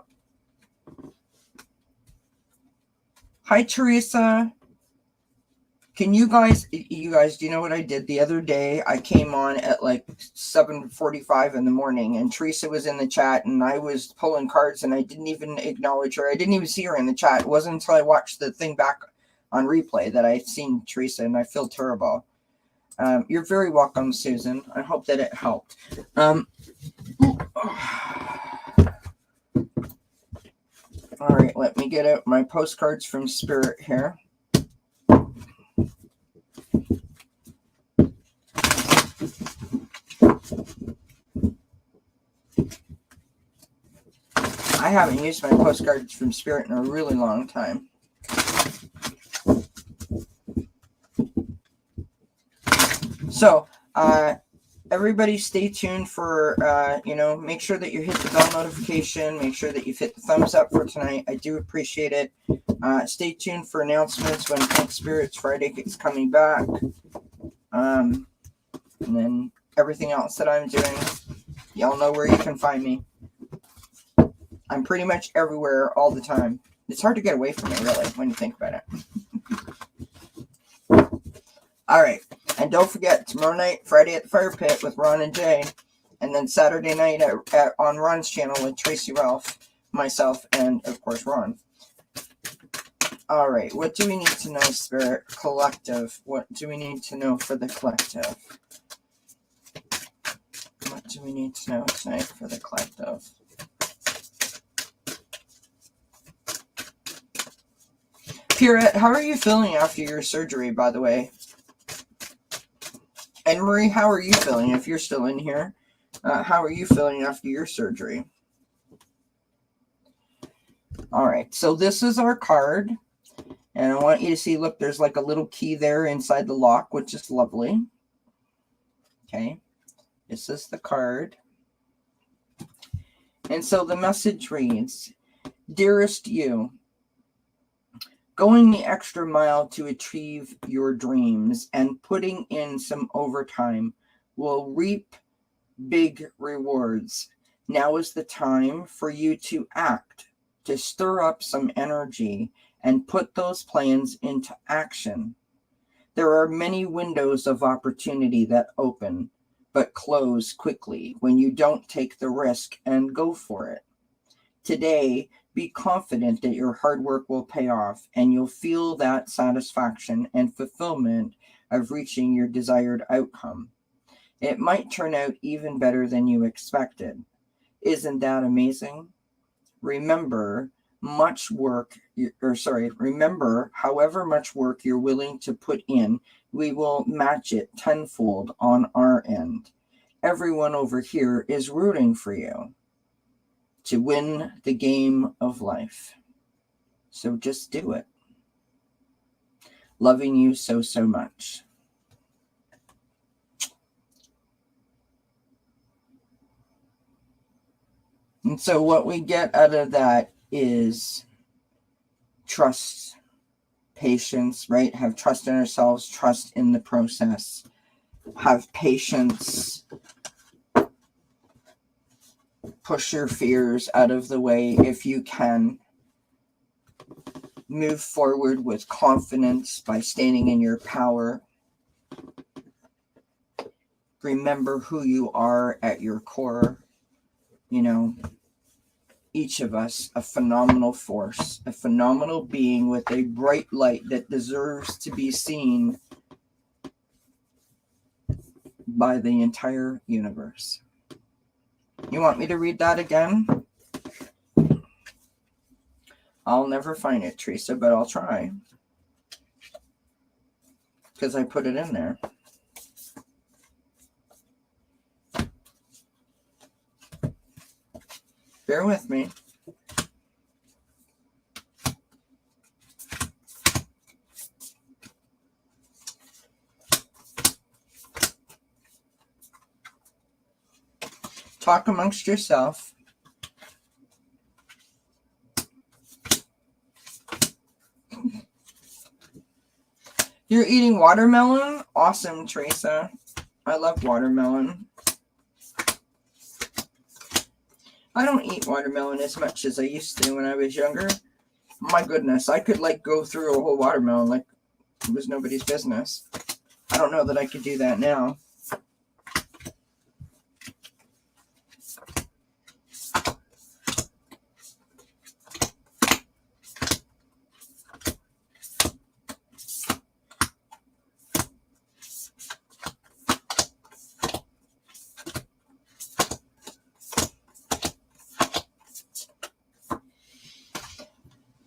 Hi, Teresa. Can you guys, do you know what I did the other day? I came on at like 7:45 in the morning, and Teresa was in the chat, and I was pulling cards, and I didn't even acknowledge her. I didn't even see her in the chat. It wasn't until I watched the thing back on replay that I seen Teresa, and I feel terrible. You're very welcome, Susan. I hope that it helped. All right, let me get out my postcards from Spirit here. I haven't used my postcards from Spirit in a really long time. So, everybody stay tuned for, make sure that you hit the bell notification. Make sure that you've hit the thumbs up for tonight. I do appreciate it. Stay tuned for announcements when Thanks Spirits Friday is coming back. And then everything else that I'm doing, y'all know where you can find me. I'm pretty much everywhere all the time. It's hard to get away from me, really, when you think about it. All right. And don't forget, tomorrow night, Friday at the Fire Pit with Ron and Jay. And then Saturday night on Ron's channel with Tracy Ralph, myself, and, of course, Ron. All right. What do we need to know, Spirit? Collective. What do we need to know for the collective? What do we need to know tonight for the collective? Pierrette, how are you feeling after your surgery, by the way? And Marie, how are you feeling if you're still in here? How are you feeling after your surgery? All right, so this is our card. And I want you to see, look, there's like a little key there inside the lock, which is lovely. Okay, this is the card. And so the message reads, Dearest you, going the extra mile to achieve your dreams and putting in some overtime will reap big rewards. Now is the time for you to act, to stir up some energy and put those plans into action. There are many windows of opportunity that open, but close quickly when you don't take the risk and go for it. Today, be confident that your hard work will pay off and you'll feel that satisfaction and fulfillment of reaching your desired outcome. It might turn out even better than you expected. Isn't that amazing? Remember, remember, however much work you're willing to put in, we will match it tenfold on our end. Everyone over here is rooting for you to win the game of life. So just do it. Loving you so, so much. And so what we get out of that is trust, patience, right? Have trust in ourselves, trust in the process. Have patience. Push your fears out of the way if you can. Move forward with confidence by standing in your power. Remember who you are at your core. You know, each of us a phenomenal force, a phenomenal being with a bright light that deserves to be seen by the entire universe. You want me to read that again? I'll never find it, Teresa, but I'll try. Because I put it in there. Bear with me. Talk amongst yourself. You're eating watermelon? Awesome, Teresa. I love watermelon. I don't eat watermelon as much as I used to when I was younger. My goodness, I could like go through a whole watermelon like it was nobody's business. I don't know that I could do that now.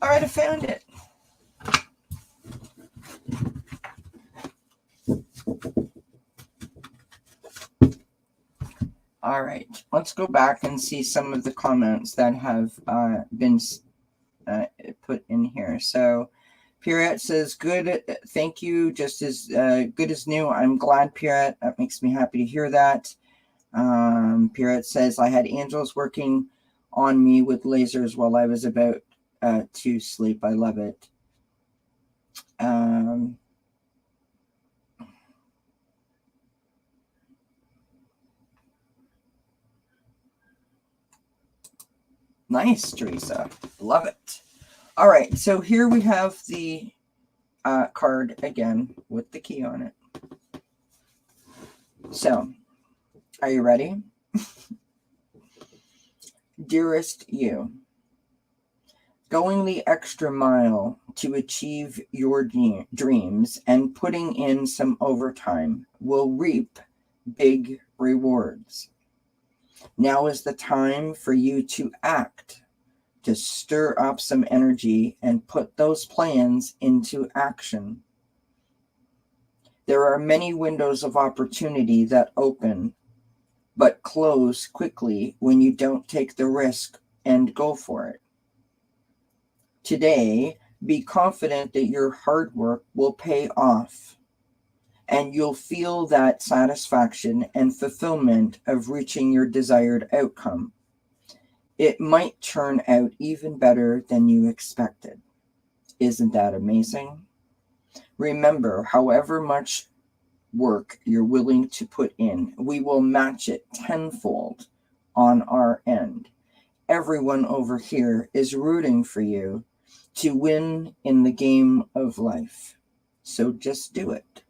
All right, I found it. All right, let's go back and see some of the comments that have been put in here. So Pierrette says, good, thank you, just as good as new. I'm glad, Pierrette. That makes me happy to hear that. Pierrette says, I had angels working on me with lasers while I was about to sleep. I love it. Nice, Teresa. Love it. All right, so here we have the card again with the key on it. So, are you ready? Dearest you, going the extra mile to achieve your dreams and putting in some overtime will reap big rewards. Now is the time for you to act, to stir up some energy and put those plans into action. There are many windows of opportunity that open, but close quickly when you don't take the risk and go for it. Today, be confident that your hard work will pay off, and you'll feel that satisfaction and fulfillment of reaching your desired outcome. It might turn out even better than you expected. Isn't that amazing? Remember, however much work you're willing to put in, we will match it tenfold on our end. Everyone over here is rooting for you to win in the game of life. So just do it.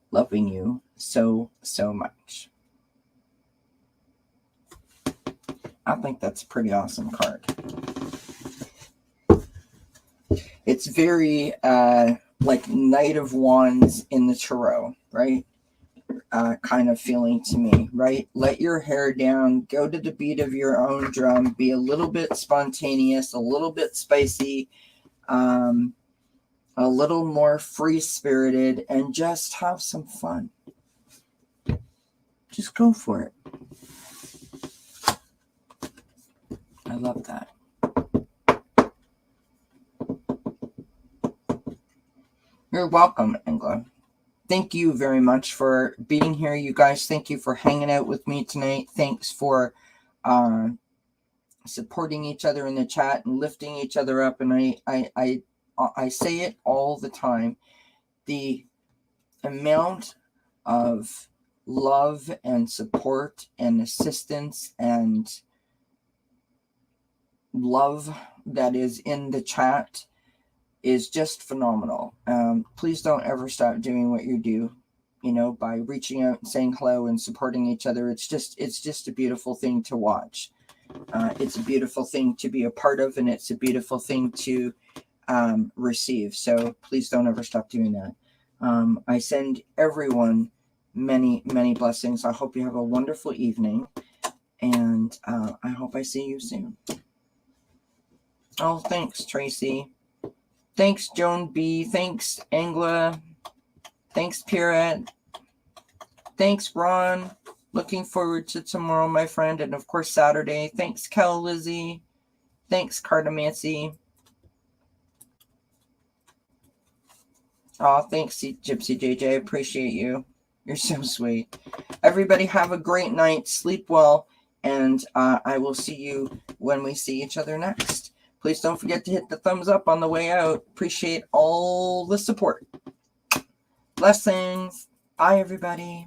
Loving you so, so much. I think that's a pretty awesome card. It's very like Knight of Wands in the Tarot, right? Kind of feeling to me, right? Let your hair down, go to the beat of your own drum, be a little bit spontaneous, a little bit spicy, a little more free-spirited, and just have some fun. Just go for it. I love that. You're welcome, Engla. Thank you very much for being here, you guys. Thank you for hanging out with me tonight. Thanks for supporting each other in the chat and lifting each other up. And I say it all the time. The amount of love and support and assistance and love that is in the chat is just phenomenal. Please don't ever stop doing what you do, by reaching out and saying hello and supporting each other. It's just a beautiful thing to watch. It's a beautiful thing to be a part of, and it's a beautiful thing to receive. So please don't ever stop doing that. I send everyone many, many blessings. I hope you have a wonderful evening, and I hope I see you soon. Oh, thanks, Tracy. Thanks, Joan B. Thanks, Angela. Thanks, Pierrette. Thanks, Ron. Looking forward to tomorrow, my friend, and of course Saturday. Thanks, Kel Lizzie. Thanks, Cartomancy. Oh, thanks, Gypsy JJ. I appreciate you. You're so sweet. Everybody have a great night. Sleep well, and I will see you when we see each other next. Please don't forget to hit the thumbs up on the way out. Appreciate all the support. Blessings. Bye, everybody.